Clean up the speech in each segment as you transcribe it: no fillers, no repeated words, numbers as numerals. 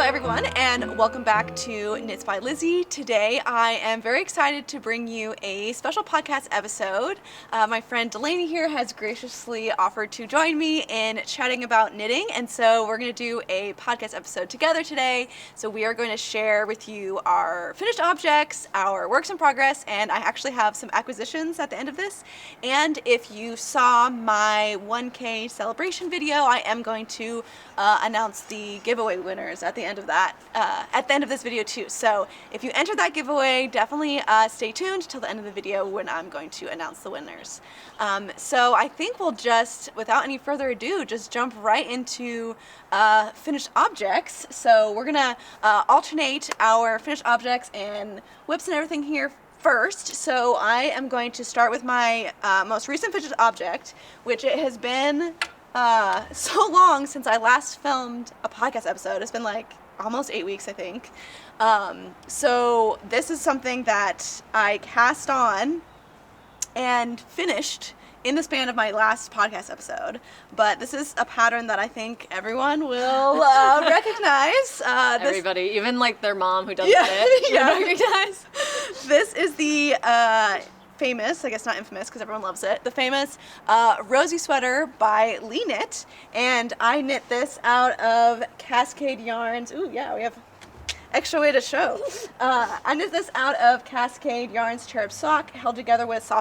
everyone, and welcome back to Knits by Lizzie. Today I am very excited to bring you a special podcast episode. My friend Delaney here has graciously offered to join me in chatting about knitting, and so we're going to do a podcast episode together today. So we are going to share with you our finished objects, our works in progress, and I actually have some acquisitions at the end of this. And if you saw my 1K celebration video, I am going to announce the giveaway winners at the end of that, at the end of this video too. So if you entered that giveaway, definitely stay tuned till the end of the video when I'm going to announce the winners. So I think we'll just, without any further ado, just jump right into finished objects. So we're gonna alternate our finished objects and whips and everything here first. So I am going to start with my most recent finished object, which it has been so long since I last filmed a podcast episode. It's been like almost 8 weeks, I think. So this is something that I cast on and finished in the span of my last podcast episode, but this is a pattern that I think everyone will recognize. Everybody, even like their mom who doesn't knit, recognize. This is the famous, I guess not infamous because everyone loves it, the famous Rosie Sweater by Knit, and I knit this out of Cascade Yarns. Ooh, yeah, we have extra way to show. I knit this out of Cascade Yarns Cherub Sock, held together with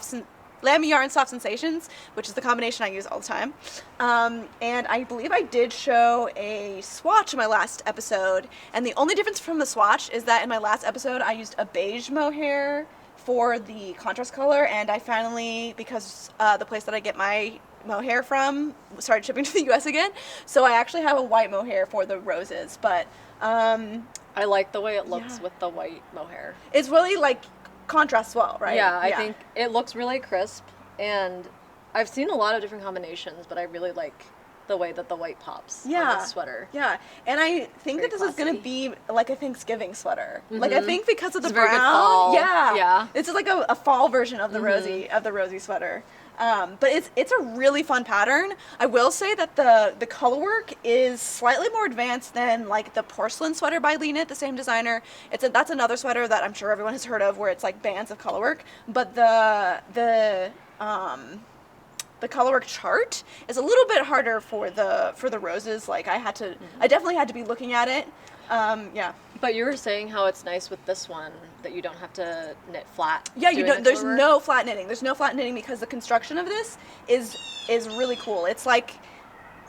Lamy Yarn Soft Sensations, which is the combination I use all the time. And I believe I did show a swatch in my last episode, and the only difference from the swatch is that in my last episode I used a beige mohair for the contrast color, and I finally, because the place that I get my mohair from started shipping to the US again, so I actually have a white mohair for the roses, but I like the way it looks with the white mohair. It's really like contrasts well, right? Yeah, I think it looks really crisp, and I've seen a lot of different combinations, but I really like the way that the white pops on the sweater. Yeah, and I think that this is going to be like a Thanksgiving sweater. Like I think because of the it's brown. Very good fall. Yeah. It's like a fall version of the Rosie sweater. But it's a really fun pattern. I will say that the color work is slightly more advanced than like the porcelain sweater by Knit, the same designer. That's another sweater that I'm sure everyone has heard of, where it's like bands of color work. But the color work chart is a little bit harder for the roses. Like I definitely had to be looking at it. But you were saying how it's nice with this one that you don't have to knit flat. Yeah, you don't. There's no flat knitting. There's no flat knitting because the construction of this is really cool. It's like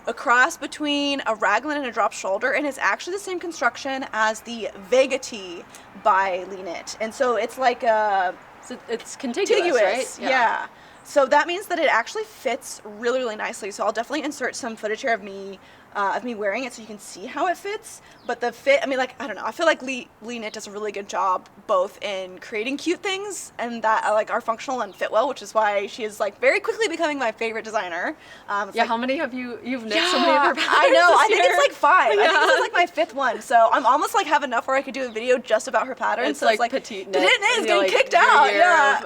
a cross between a raglan and a drop shoulder, and it's actually the same construction as the Vega Tee by Knit. And so it's like it's contiguous, right? Yeah. So that means that it actually fits really, really nicely. So I'll definitely insert some footage here of me wearing it so you can see how it fits. But the fit, I mean, like, I don't know. I feel like Knit does a really good job both in creating cute things and that like are functional and fit well, which is why she is like very quickly becoming my favorite designer. How many have you've knit so many of her patterns? I know. I think year? it's like 5. I think this is like my 5th one. So I'm almost like have enough where I could do a video just about her patterns. It's so like it's like PetiteKnit. PetiteKnit is getting kicked out. Yeah.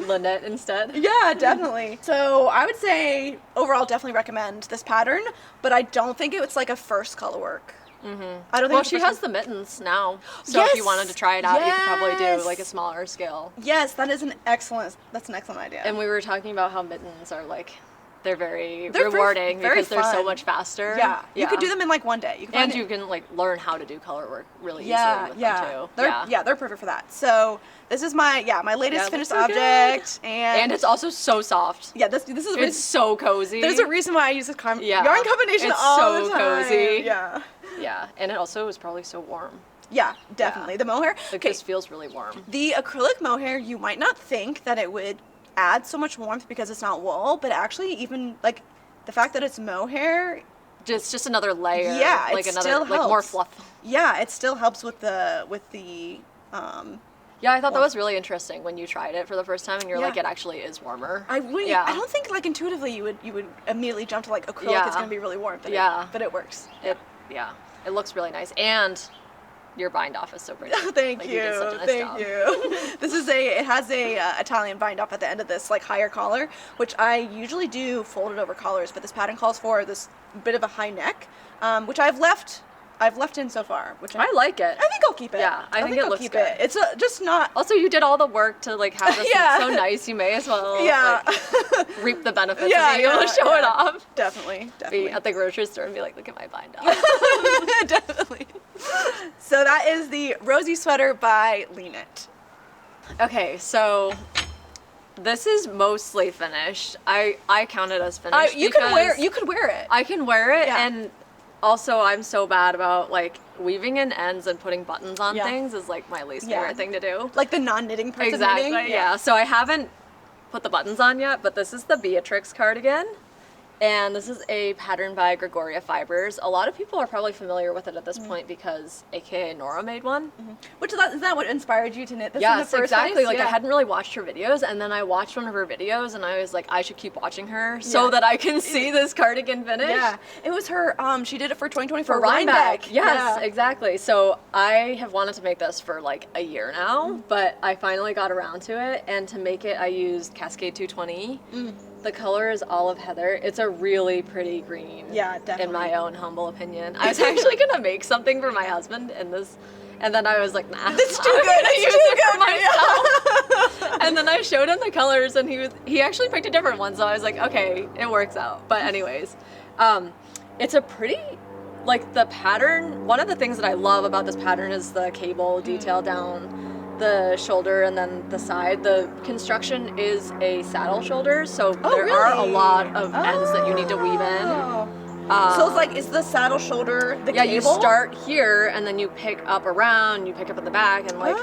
Lynette instead. Yeah, definitely. So I would say overall definitely recommend this pattern, but I don't think it's like a first color work. I don't think. Well, she has the mittens now, so if you wanted to try it out, you could probably do like a smaller scale. Yes, that's an excellent idea. And we were talking about how mittens are like, they're very rewarding because they're so much faster. Yeah, you could do them in like one day. You can like learn how to do color work really easily with them too. They're perfect for that. So this is my latest finished object, and it's also so soft. Yeah, this is it's so cozy. There's a reason why I use this yarn combination all the time. Cozy. Yeah, and it also is probably so warm. Yeah, definitely. The mohair. It just feels really warm. The acrylic mohair, you might not think that it would add so much warmth because it's not wool, but actually even like the fact that it's mohair, just another layer. Yeah, like it another still like helps. more fluff. Yeah, it still helps with the Yeah, I thought that was really interesting when you tried it for the first time and you're like, it actually is warmer. I don't think like intuitively you would immediately jump to like acrylic is going to be really warm, but it works. It looks really nice, and your bind off is so pretty. Thank like, you. You did such a nice Thank job. you. It has a Italian bind off at the end of this like higher collar, which I usually do folded over collars, but this pattern calls for this bit of a high neck, which I've left I've left in so far, which I like it. I think I'll keep it. Yeah, I think it I'll looks keep good. it. It's just not. Also, you did all the work to like have this Yeah. look so nice. You may as well like, reap the benefits Yeah, of being able to show it off. Definitely. Be at the grocery store and be like, look at my bind off. Definitely. So that is the Rosie Sweater by Knit. Okay, so this is mostly finished. I count it as finished. You could wear it. I can wear it, Yeah. and also I'm so bad about like weaving in ends and putting buttons on Yeah. things is like my least Yeah. favorite thing to do. Like the non-knitting parts Exactly. of knitting. Yeah. So I haven't put the buttons on yet, but this is the Beatrix cardigan. And this is a pattern by Gregoria Fibers. A lot of people are probably familiar with it at this point because AKA Nora made one. Which is that what inspired you to knit this in the Yes, first exactly. place? Like Yeah. I hadn't really watched her videos, and then I watched one of her videos, and I was like, I should keep watching her so Yeah. that I can see this cardigan finish. Yeah, it was her. She did it for 2024 For Rhinebeck. Yes, Yeah. exactly. So I have wanted to make this for like a year now, but I finally got around to it, and to make it, I used Cascade 220. The color is olive heather. It's a really pretty green. Yeah, definitely. In my own humble opinion. I was actually gonna make something for my husband in this, and then I was like, nah, It's too I'm good. gonna It's use too it good for myself. And then I showed him the colors, and he actually picked a different one. So I was like, okay, it works out. But anyways, it's a pretty, like the pattern. One of the things that I love about this pattern is the cable detail down the shoulder and then the side. The construction is a saddle shoulder, so there are a lot of ends that you need to weave in. So it's like, is the saddle shoulder the Yeah, cable? you start here and then you pick up around, you pick up at the back, and like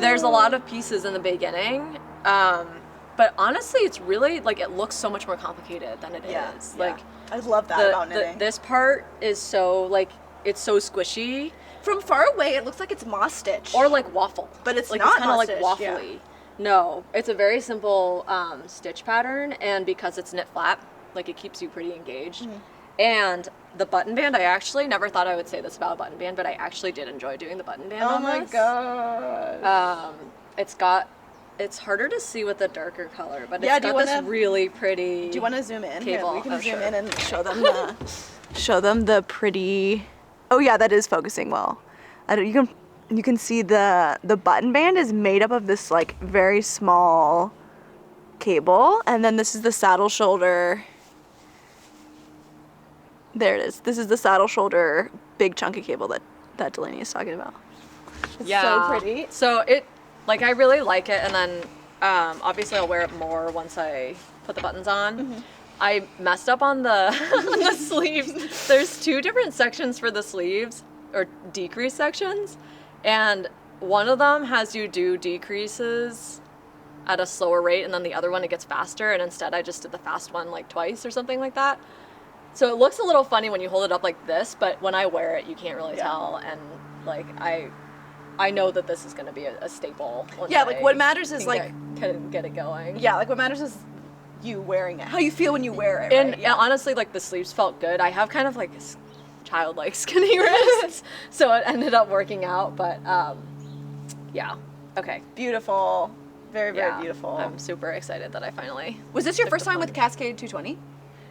there's a lot of pieces in the beginning. But honestly, it's really like it looks so much more complicated than it is. Like I love that about knitting. this part is so like it's so squishy. From far away, it looks like it's moss stitch. Or like waffle. But it's like not it's kind of moss like stitch, waffly. No, it's a very simple stitch pattern, and because it's knit flat, like it keeps you pretty engaged. And the button band, I actually never thought I would say this about a button band, but I actually did enjoy doing the button band on this. God. It's harder to see with the darker color, but Yeah, it's got this really pretty. Do you want to zoom in? Cable. Here, we can Oh, zoom sure. in and show them the pretty. Oh yeah, that is focusing well. You can see the button band is made up of this like very small cable, and then this is the saddle shoulder. There it is. This is the saddle shoulder big chunky cable that Delaney is talking about. It's so pretty. So it, like I really like it, and then obviously I'll wear it more once I put the buttons on. I messed up on the on the sleeves. There's two different sections for the sleeves, or decrease sections, and one of them has you do decreases at a slower rate, and then the other one it gets faster, and instead I just did the fast one like twice or something like that. So it looks a little funny when you hold it up like this, but when I wear it you can't really tell, and like I know that this is going to be a staple. Yeah, like what matters is like get it going. Yeah, like what matters is you wearing it, how you feel when you wear it. And right? Yeah. honestly, like the sleeves felt good. I have kind of like childlike skinny wrists, so it ended up working out. But yeah, okay, Beautiful, very beautiful. I'm super excited that I finally. Was this your took first the time with plunge. Cascade 220?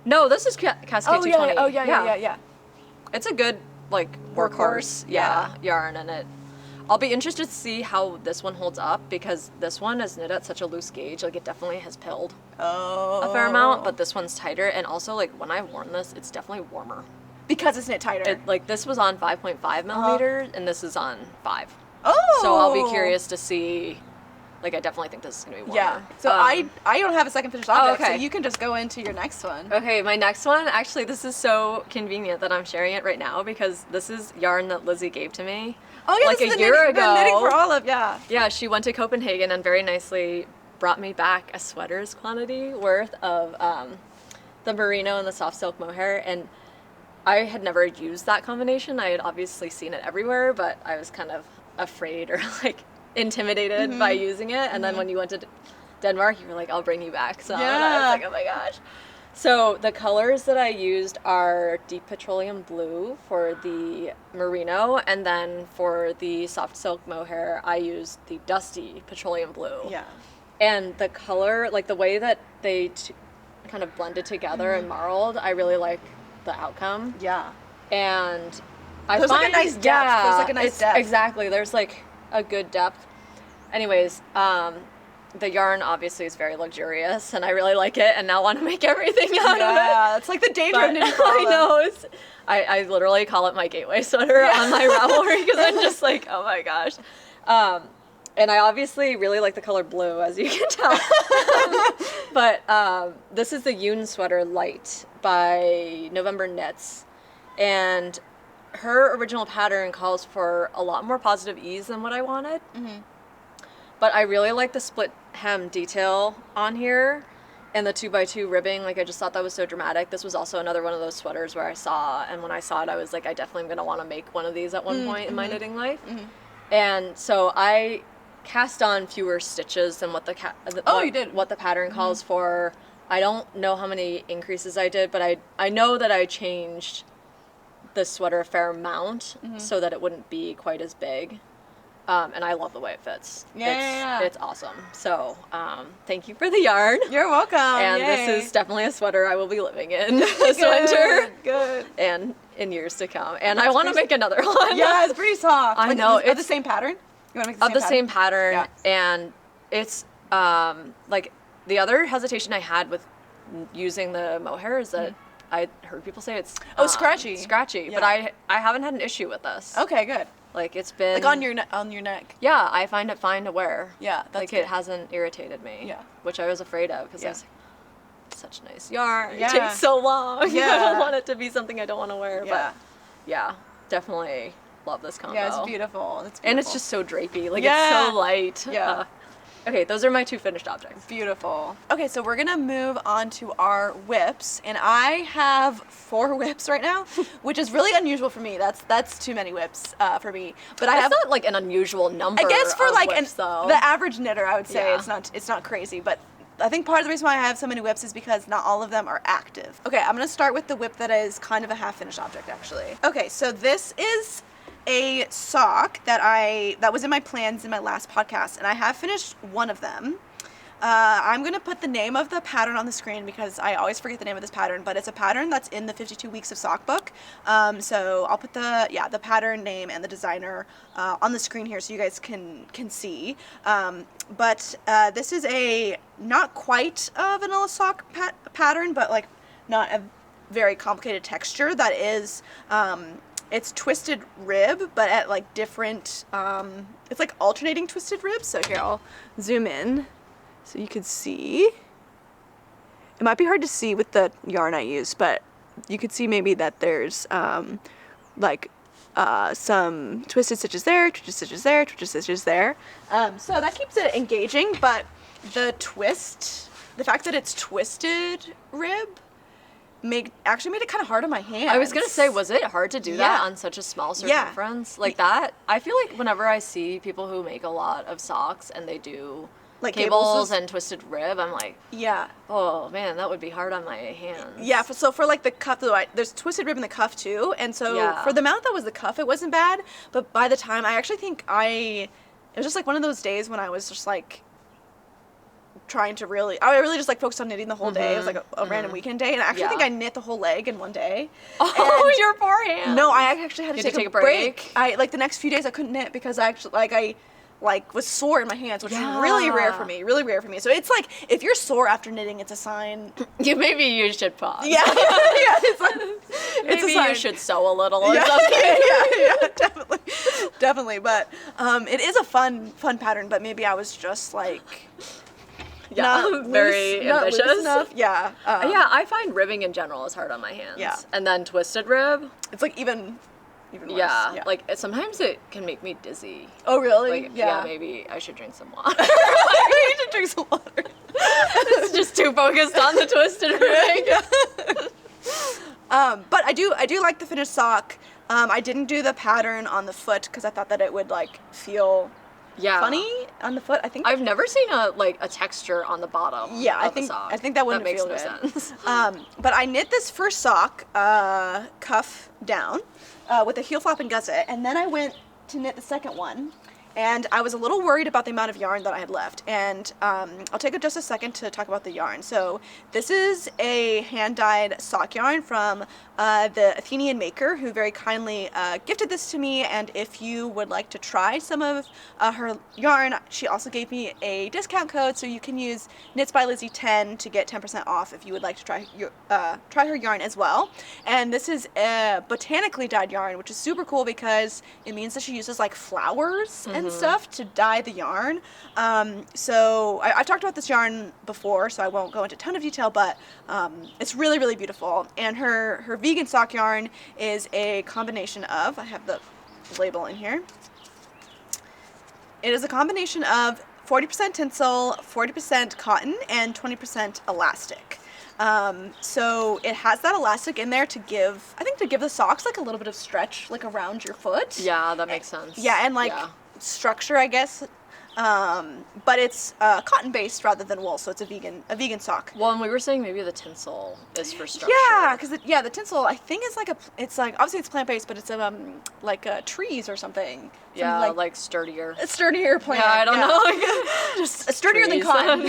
No, this is Cascade 220. Oh yeah. It's a good like workhorse, yarn, and I'll be interested to see how this one holds up, because this one is knit at such a loose gauge, like it definitely has pilled a fair amount, but this one's tighter, and also like when I've worn this, it's definitely warmer. Because it's knit tighter. Like this was on 5.5 millimeters, and this is on 5. Oh. So I'll be curious to see. Like I definitely think this is gonna be warmer. Yeah. So I don't have a second finished object, okay. so you can just go into your next one. Okay, my next one, actually this is so convenient that I'm sharing it right now, because this is yarn that Lizzie gave to me. Oh yeah, like this is a the year knitting, ago. The knitting for Olive, yeah. Yeah, she went to Copenhagen and very nicely brought me back a sweater's quantity worth of the merino and the soft silk mohair, and I had never used that combination. I had obviously seen it everywhere, but I was kind of afraid or like intimidated by using it. And then when you went to Denmark, you were like, I'll bring you back. So and I was like, oh my gosh. So the colors that I used are deep petroleum blue for the merino, and then for the soft silk mohair, I used the dusty petroleum blue. Yeah. And the color, like the way that they kind of blended together and marled, I really like the outcome. Yeah. And There's like a nice depth. Yeah, There's like a nice depth. Exactly. There's like a good depth. Anyways, the yarn obviously is very luxurious, and I really like it, and now want to make everything out of it. Yeah, it's like the danger of knitting. I know. I literally call it my gateway sweater on my Ravelry because I'm just like, oh my gosh. And I obviously really like the color blue, as you can tell. But this is the Eun Sweater Light by November Knits. And her original pattern calls for a lot more positive ease than what I wanted. Mm-hmm. But I really like the split hem detail on here and the 2x2 ribbing. Like, I just thought that was so dramatic. This was also another one of those sweaters where I saw, and when I saw it, I was like, I definitely am going to want to make one of these at one point in my knitting life. Mm-hmm. And so I cast on fewer stitches than what the what the pattern calls for. I don't know how many increases I did, but I know that I changed the sweater a fair amount so that it wouldn't be quite as big. And I love the way it fits. It's awesome. So thank you for the yarn. You're welcome. And this is definitely a sweater I will be living in this winter. Good. And in years to come. And I want to make another one. Yeah, it's pretty soft. I know. It's the same pattern? You want to make the same pattern? Yeah. And it's like the other hesitation I had with using the mohair is that I heard people say it's scratchy. Scratchy, yeah. But I haven't had an issue with this. Okay, good. Like, it's been like on your neck. Yeah, I find it fine to wear. Yeah, that's like good. It hasn't irritated me. Yeah, which I was afraid of because I was like, such nice yarn. Yeah. It takes so long. Yeah, I don't want it to be something I don't want to wear. Yeah, but yeah, definitely love this combo. Yeah, it's beautiful. It's beautiful. And it's just so drapey. Like it's so light. Yeah. Okay, those are my two finished objects. Beautiful. Okay, so we're gonna move on to our whips, and I have 4 whips right now, which is really unusual for me. That's too many whips for me. But I have not like an unusual number. I guess for like whips, though. The average knitter, I would say it's not crazy, but I think part of the reason why I have so many whips is because not all of them are active. Okay, I'm gonna start with the whip that is kind of a half-finished object, actually. Okay, so this is a sock that was in my plans in my last podcast, and I have finished one of them. I'm gonna put the name of the pattern on the screen because I always forget the name of this pattern, but it's a pattern that's in the 52 Weeks of Sock book. So I'll put the pattern name and the designer on the screen here so you guys can see. But this is a not quite a vanilla sock pattern, but like not a very complicated texture that is it's twisted rib, but at like different, it's like alternating twisted ribs. So here, I'll zoom in so you can see. It might be hard to see with the yarn I use, but you could see maybe that there's some twisted stitches there, twisted stitches there, twisted stitches there. So that keeps it engaging, but the fact that it's twisted rib, actually made it kind of hard on my hands. I was gonna say, was it hard to do that on such a small circumference? Like that? I feel like whenever I see people who make a lot of socks and they do like cables and twisted rib, I'm like, oh man, that would be hard on my hands. Yeah, so for like the cuff, there's twisted rib in the cuff too, and so for the amount that was the cuff, it wasn't bad, but by the time, I actually think it was just like one of those days when I was just like, I really just like focused on knitting the whole day. It was like a random weekend day, and I actually think I knit the whole leg in one day. Oh, and your poor hand. No, I actually had to take a break. The next few days I couldn't knit because I actually I was sore in my hands, which is really rare for me. So it's like if you're sore after knitting, it's a sign. Maybe you should pause. Yeah, it's like, maybe you should sew a little or something. Definitely. But it is a fun pattern. But maybe I was just like. Not very ambitious. Not loose enough. I find ribbing in general is hard on my hands. Yeah. And then twisted rib. It's like even worse. Yeah. Like sometimes it can make me dizzy. Oh really? Like, yeah. Maybe I should drink some water. You should drink some water. It's just too focused on the twisted ribbing. But I do like the finished sock. I didn't do the pattern on the foot because I thought that it would like feel funny on the foot. I think I've never seen a texture on the bottom. Yeah, I think that wouldn't feel good. Sense. But I knit this first sock cuff down with a heel flap and gusset, and then I went to knit the second one, and I was a little worried about the amount of yarn that I had left, and I'll take just a second to talk about the yarn. So this is a hand-dyed sock yarn from the Athenian maker, who very kindly gifted this to me, and if you would like to try some of her yarn, she also gave me a discount code, so you can use Knits by Lizzie 10 to get 10% off if you would like to try her yarn as well. And this is a botanically dyed yarn, which is super cool because it means that she uses like flowers and stuff to dye the yarn. So I've talked about this yarn before, so I won't go into a ton of detail, but it's really, really beautiful. And her vegan sock yarn is a combination of, I have the label in here, it is a combination of 40% tinsel, 40% cotton, and 20% elastic. So it has that elastic in there to give, I think, to give the socks like a little bit of stretch, like around your foot. Yeah, that makes sense. Yeah, and like structure, I guess. But it's cotton based rather than wool, so it's a vegan sock. Well, and we were saying maybe the tinsel is for structure. Yeah, because the tinsel I think is it's like obviously it's plant based, but it's like trees or something. Yeah, like sturdier. A sturdier plant. Yeah, I don't know. Just sturdier than cotton.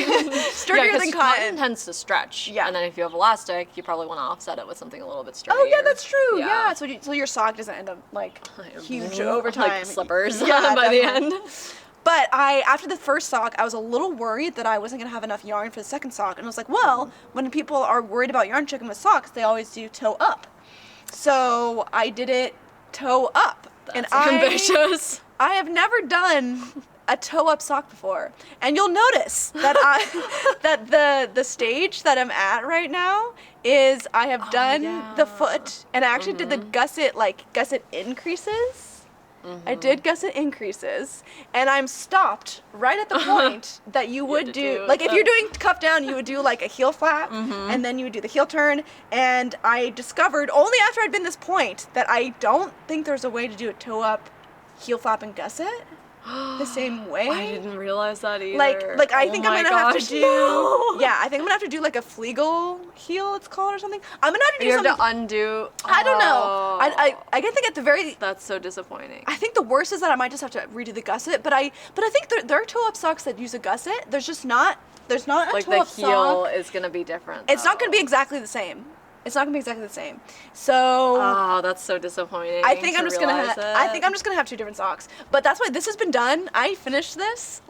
Sturdier than cotton tends to stretch. Yeah. And then if you have elastic, you probably want to offset it with something a little bit sturdier. Oh yeah, that's true. Yeah. Yeah. So your sock doesn't end up like huge over time. Like slippers. Yeah, by the end. But after the first sock, I was a little worried that I wasn't going to have enough yarn for the second sock. And I was like, well, when people are worried about yarn checking with socks, they always do toe up. So I did it toe up. That's ambitious. I have never done a toe up sock before. And you'll notice that that the stage that I'm at right now is I have done the foot, and I actually did the gusset increases. I did gusset increases, and I'm stopped right at the point that you would do, like if you're doing cuff down, you would do like a heel flap, and then you would do the heel turn, and I discovered only after I'd been this point that I don't think there's a way to do a toe up, heel flap, and gusset the same way. I didn't realize that either. Like I think I'm gonna have to do. No. Yeah, I think I'm gonna have to do like a Flegel heel, it's called, or something. I'm gonna have to do something. You have to undo. I don't know. I think at the very. That's so disappointing. I think the worst is that I might just have to redo the gusset. But I think there are toe up socks that use a gusset. There's not a toe up sock. Like the heel is gonna be different. It's not gonna be exactly the same. It's not gonna be exactly the same. So. Oh, that's so disappointing. I think I'm just gonna have two different socks. But that's why this has been done. I finished this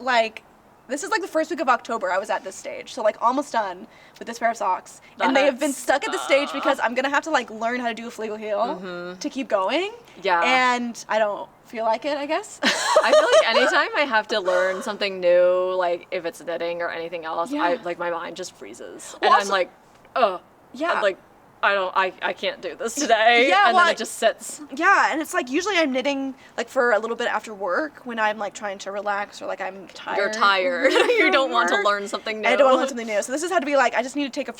this is like the first week of October. I was at this stage, so like almost done with this pair of socks. And they have been stuck at the stage because I'm gonna have to like learn how to do a Flegel heel to keep going. Yeah. And I don't feel like it, I guess. I feel like anytime I have to learn something new, like if it's knitting or anything else, my mind just freezes. Well, and also, I'm like, oh, yeah. I'm like, I can't do this today. Yeah, and then it just sits. Yeah, and it's like usually I'm knitting like for a little bit after work when I'm like trying to relax or like I'm tired. You're tired. You don't want to learn something new. I don't want to learn something new. So this has had to be like I just need to take a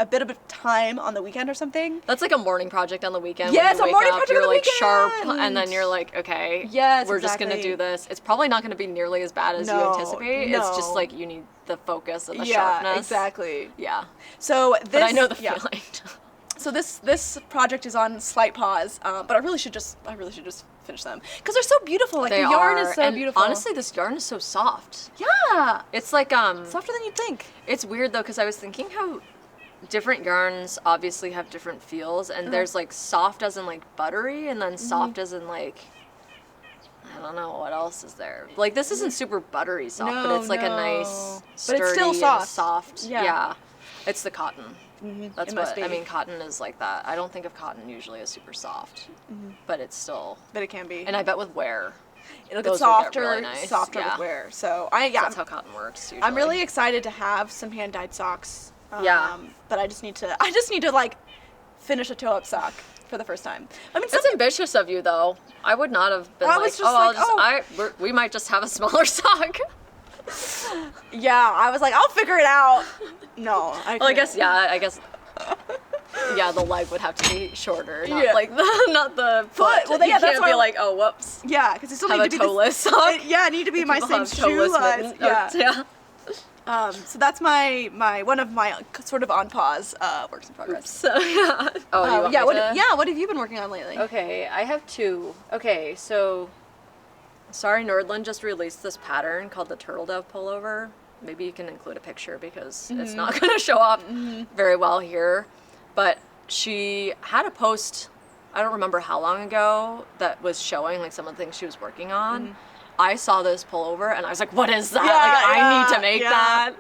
bit of time on the weekend or something. It's like a morning project on the weekend. Yeah, it's a morning up, project you're on the like weekend. sharp, and then you're like, okay, yes, we're just gonna do this. It's probably not gonna be nearly as bad as you anticipate. No. It's just like you need the focus and the sharpness. Yeah, exactly. Yeah. So this. But I know the feeling. So this project is on slight pause, but I really should just finish them because they're so beautiful. Like the yarn is so beautiful. Honestly, this yarn is so soft. Yeah, it's like softer than you'd think. It's weird though because I was thinking how different yarns obviously have different feels, and there's like soft as in like buttery, and then soft as in like I don't know what else is there. Like this isn't super buttery soft, but it's like a nice sturdy, but it's still soft. Yeah. It's the cotton. That's what I mean. Cotton is like that. I don't think of cotton usually as super soft, but it's still. But it can be. And I bet with wear, it'll get softer, really nice. Softer with wear. So that's how cotton works. Usually. I'm really excited to have some hand dyed socks. But I just need to like finish a toe up sock for the first time. I mean, that's ambitious of you though. I would not have been we might just have a smaller sock. Yeah, I was like, I'll figure it out. No, I guess. Yeah, the leg would have to be shorter, not like not the foot. Well, you can't be like, oh, whoops. Yeah, because you still have need to be toeless sock. I need to be my same shoe. So that's my one of my sort of on pause works in progress. What have you been working on lately? Okay, I have two. Okay, so Sari Nordlund just released this pattern called the Turtle Dove Pullover. Maybe you can include a picture because it's not going to show up very well here. But she had a post, I don't remember how long ago, that was showing like some of the things she was working on. I saw this pullover and I was like, what is that? I need to make that.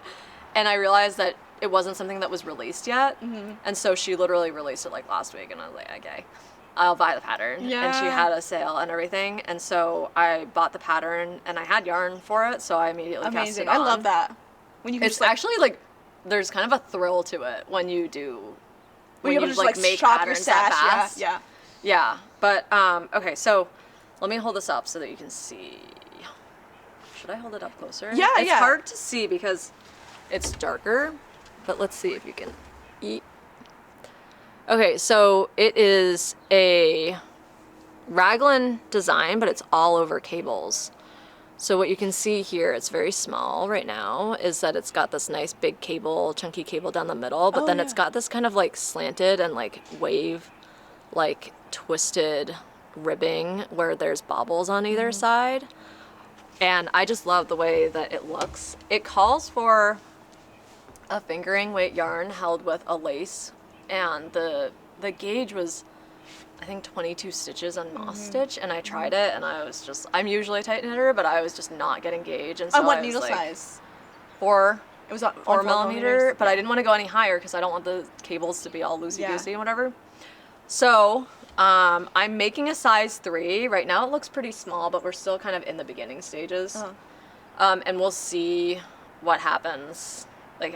And I realized that it wasn't something that was released yet. And so she literally released it like last week and I was like, okay, I'll buy the pattern. And she had a sale and everything. And so I bought the pattern and I had yarn for it. So I immediately cast it on. I love that. When you can it's actually like, there's kind of a thrill to it when you do, when you just like make patterns that fast. Yeah. But, okay, so let me hold this up so that you can see. Should I hold it up closer? Yeah, It's hard to see because it's darker, but let's see if you can eat. Okay, so it is a raglan design, but it's all over cables. So what you can see here, it's very small right now, is that it's got this nice big cable, chunky cable down the middle, but then it's got this kind of like slanted and like wave, like twisted ribbing where there's bobbles on either side. And I just love the way that it looks. It calls for a fingering weight yarn held with a lace, and the gauge was, I think, 22 stitches on moss stitch, and I tried it, and I was just, I'm usually a tight knitter, but I was just not getting gauge, and so on what I was needle like, size? 4. It was on 4 millimeter, but I didn't want to go any higher because I don't want the cables to be all loosey-goosey and whatever. So I'm making a size 3. Right now it looks pretty small, but we're still kind of in the beginning stages. And we'll see what happens. Like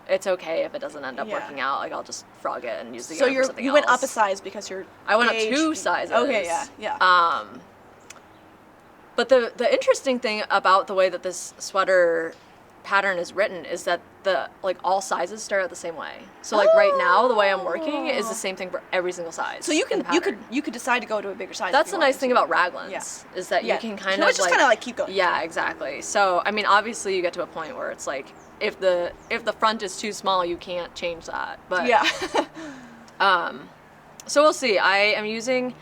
it's okay if it doesn't end up working out. Like I'll just frog it and use the yarn for something else. You went up a size because I went up 2 sizes. Okay, yeah. But the interesting thing about the way that this sweater pattern is written is that all sizes start out the same way. So like right now the way I'm working is the same thing for every single size. So you could decide to go to a bigger size. That's the nice thing about raglans is that you can kind of just kind of like keep going. Yeah, exactly. So I mean, obviously you get to a point where it's like if the front is too small, you can't change that. But so we'll see. I am using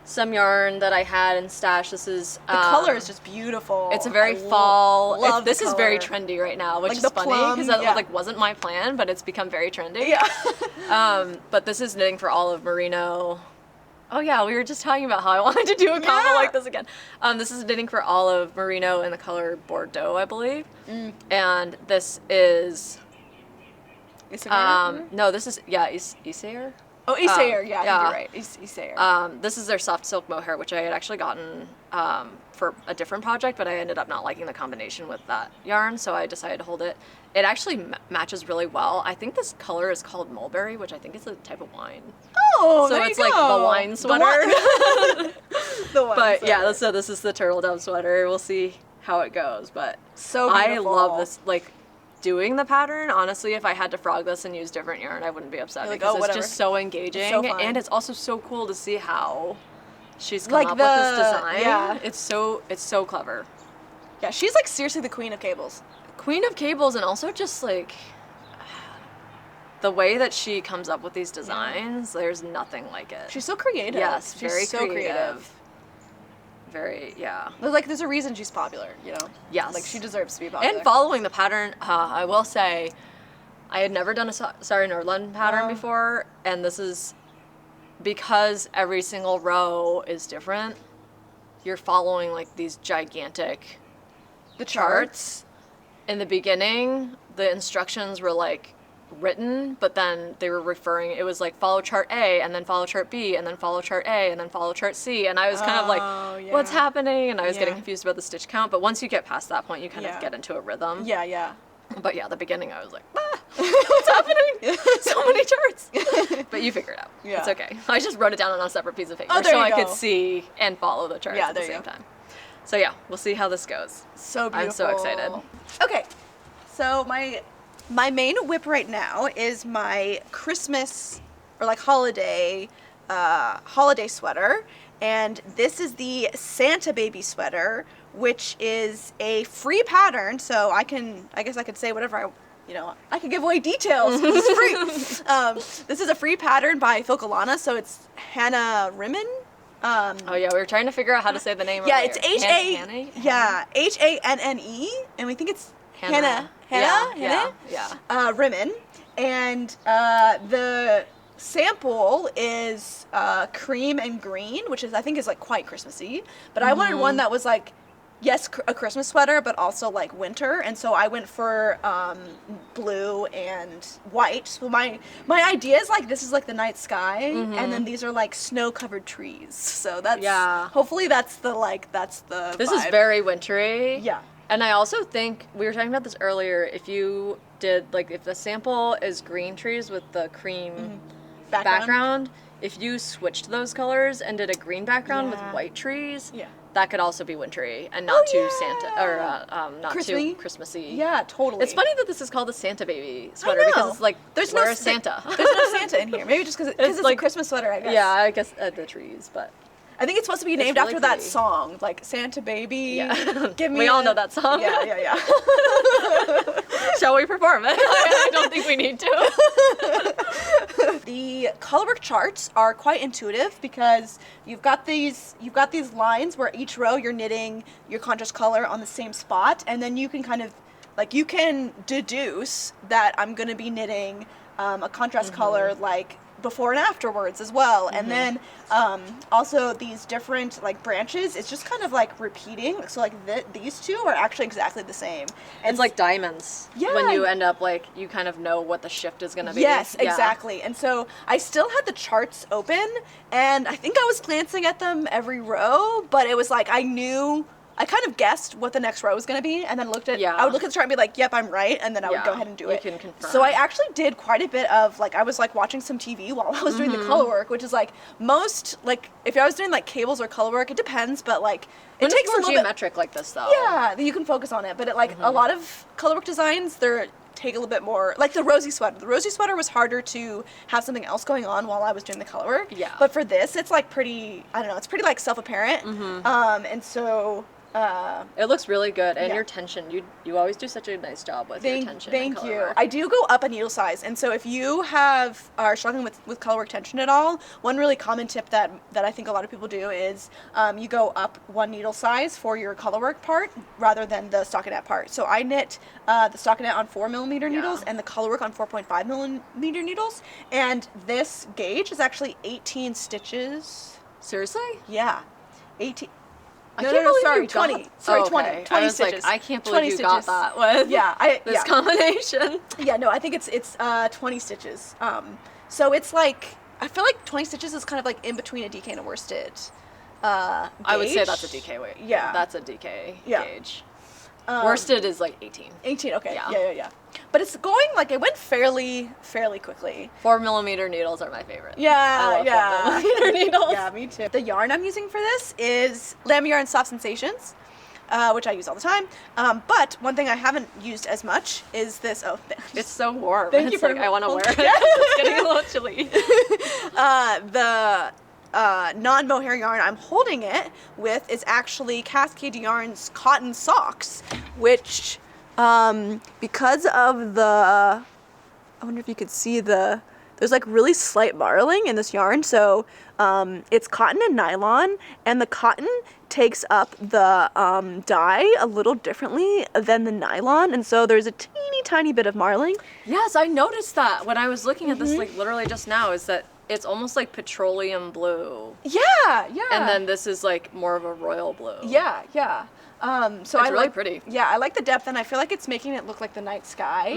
some yarn that I had in stash. This is the color is just beautiful. It's a very fall. Love this is very trendy right now, which like is funny because that like wasn't my plan, but it's become very trendy. But this is knitting for Olive Merino. Oh yeah, we were just talking about how I wanted to do a combo like this again. This is knitting for Olive Merino in the color Bordeaux, I believe. And this is no, this is Isair. Oh, Isair, I think you're right. Isair. This is their soft silk mohair, which I had actually gotten for a different project, but I ended up not liking the combination with that yarn, so I decided to hold it. It actually matches really well. I think this color is called mulberry, which I think is a type of wine. Oh, so there it's you like go. the wine sweater. The wine but sweater. yeah, so this is the turtle dove sweater. We'll see how it goes, but so beautiful. I love this. Like doing the pattern, honestly, if I had to frog this and use different yarn, I wouldn't be upset because it's just so engaging, it's so fun. And it's also so cool to see how she's come up with this design. Yeah, it's so clever. Yeah, she's like seriously the queen of cables. Queen of cables, and also just like the way that she comes up with these designs. There's nothing like it. She's so creative. Yes, she's very so creative. Very, yeah. Like, there's a reason she's popular, you know? Yes. Like, she deserves to be popular. And following the pattern, I will say, I had never done a Sari Nordlund pattern before, and this is because every single row is different. You're following, like, these gigantic charts. In the beginning, the instructions were, like, written, but then they were referring, it was like follow chart A and then follow chart B and then follow chart A and then follow chart C, and I was kind of like, what's happening? And I was getting confused about the stitch count, but once you get past that point, you kind of get into a rhythm. But yeah, the beginning I was like, what's happening? So many charts. But you figure it out. It's okay. I just wrote it down on a separate piece of paper so I could see and follow the charts at the same time. So yeah, we'll see how this goes. So beautiful. I'm so excited. Okay, so my main whip right now is my Christmas or like holiday sweater, and this is the Santa baby sweater, which is a free pattern. So I guess I could say whatever I could give away details. It's free. This is a free pattern by Filcolana, so it's Hanne Rimmen. Oh yeah, we were trying to figure out how to say the name. Yeah, earlier. it's Hanne. Yeah, Hanne, and we think it's Hanne. Yeah. Rimmen, and the sample is cream and green, which is I think is like quite Christmassy. But I wanted one that was like, yes, a Christmas sweater, but also like winter, and so I went for blue and white. So my idea is like this is like the night sky, and then these are like snow-covered trees. So that's hopefully that's the This vibe. is very wintry. Yeah. And I also think we were talking about this earlier. If you did like if the sample is green trees with the cream background, if you switched those colors and did a green background with white trees, that could also be wintry and not too Santa or not too Christmassy. Yeah, totally. It's funny that this is called a Santa baby sweater because it's like there's no Santa. There's no Santa in here. Maybe just because it's like a Christmas sweater, I guess. Yeah, I guess the trees, but I think it's supposed to be named really after pretty. that song, like Santa Baby. Yeah. Give me we all know that song. Yeah. Shall we perform it? I don't think we need to. The colorwork charts are quite intuitive because you've got these lines where each row you're knitting your contrast color on the same spot, and then you can kind of like you can deduce that I'm going to be knitting a contrast color like before and afterwards as well. And then also these different like branches, it's just kind of like repeating. So like these two are actually exactly the same. And it's like diamonds. Yeah. When you end up like, you kind of know what the shift is going to be. Yes, exactly. And so I still had the charts open, and I think I was glancing at them every row, but it was like I kind of guessed what the next row was going to be, and then I would look at the chart and be like, yep, I'm right, and then I would go ahead and do it. You can confirm. So I actually did quite a bit of, like, I was, like, watching some TV while I was doing the color work, which is, like, most, like, if I was doing, like, cables or color work, it depends, but, like, it takes more a little geometric like this, though. Yeah, you can focus on it, but, a lot of color work designs, take a little bit more, like the Rosie Sweater. The Rosie Sweater was harder to have something else going on while I was doing the color work. Yeah. But for this, it's, like, pretty, I don't know, it's pretty, like, self-apparent. And so... it looks really good, and your tension, you always do such a nice job with your tension. Thank you. I do go up a needle size, and so if you are struggling with colorwork tension at all, one really common tip that I think a lot of people do is you go up one needle size for your colorwork part rather than the stockinette part. So I knit the stockinette on 4mm needles and the colorwork on 4.5mm needles, and this gauge is actually 18 stitches. Seriously? Yeah, 18. I can't believe sorry, you 20. got, sorry, okay. 20. 20 I was stitches. Like, I can't believe you stitches. got that with this combination. Yeah, no, I think it's 20 stitches. So it's like, I feel like 20 stitches is kind of like in between a DK and a worsted I would say that's a DK weight. Yeah. That's a DK gauge. Worsted is like 18. 18, okay. Yeah. But it's going, like, it went fairly quickly. 4mm needles are my favorite. Yeah, I love 4mm needles. Yeah, me too. The yarn I'm using for this is Lamb Yarn Soft Sensations, which I use all the time. But one thing I haven't used as much is this. Oh, it's so warm. Thank you for I want to wear it. It's getting a little chilly. The non-mohair yarn I'm holding it with is actually Cascade Yarn's cotton socks, which because of I wonder if you could see there's like really slight marling in this yarn, so it's cotton and nylon, and the cotton takes up the dye a little differently than the nylon, and so there's a teeny tiny bit of marling. Yes, I noticed that when I was looking at this like literally just now, is that it's almost like petroleum blue. Yeah. And then this is like more of a royal blue. Yeah. So it's really pretty. Yeah, I like the depth, and I feel like it's making it look like the night sky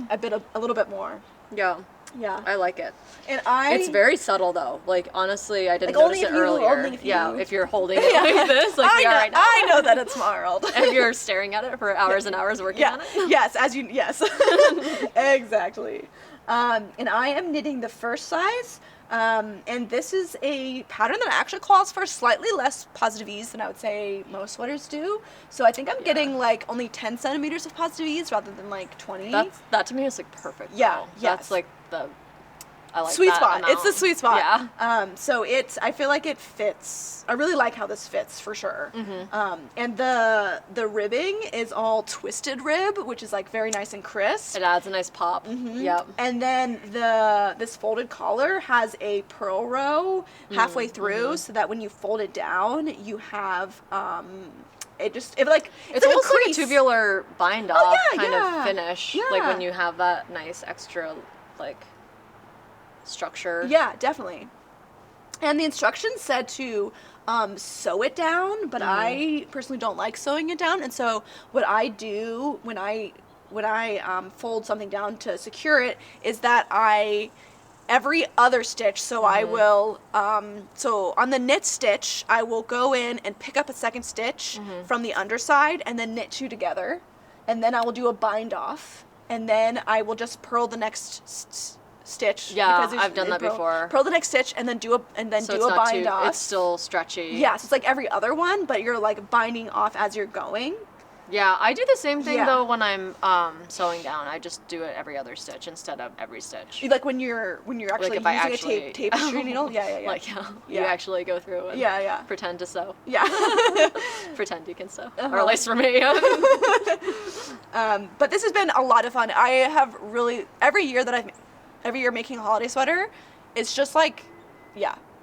a little bit more. Yeah. Yeah. I like it. And it's very subtle though. Like honestly, I didn't like, notice it earlier. Only if you, if you're holding it like this, like we are right now. I know that it's marled. If you're staring at it for hours and hours working on it. Yes, exactly. And I am knitting the first size. And this is a pattern that actually calls for slightly less positive ease than I would say most sweaters do. So I think I'm getting like only 10 centimeters of positive ease rather than like 20. That to me is like perfect. Yeah, though. That's like I like sweet that spot. amount. It's the sweet spot. Yeah. So I feel like it fits. I really like how this fits for sure. And the ribbing is all twisted rib, which is like very nice and crisp. It adds a nice pop. Yep. And then this folded collar has a purl row halfway through, so that when you fold it down, you have it's like almost like a crease. tubular bind off kind yeah. of finish. Yeah. Like when you have that nice extra like structure. Yeah, definitely. And the instructions said to sew it down, but I personally don't like sewing it down. And so what I do when I fold something down to secure it is that every other stitch, so I will, so on the knit stitch, I will go in and pick up a second stitch from the underside and then knit two together. And then I will do a bind off. And then I will just purl the next stitch. Yeah, I've done that before. Purl the next stitch and then do a bind off. It's still stretchy. Yeah, so it's like every other one, but you're like binding off as you're going. Yeah, I do the same thing though when I'm sewing down. I just do it every other stitch instead of every stitch. Like when you're actually using a tapestry needle. Yeah. Like you actually go through and pretend to sew. Yeah. Pretend you can sew. Or at least for me. But this has been a lot of fun. I have really every year making a holiday sweater, it's just like,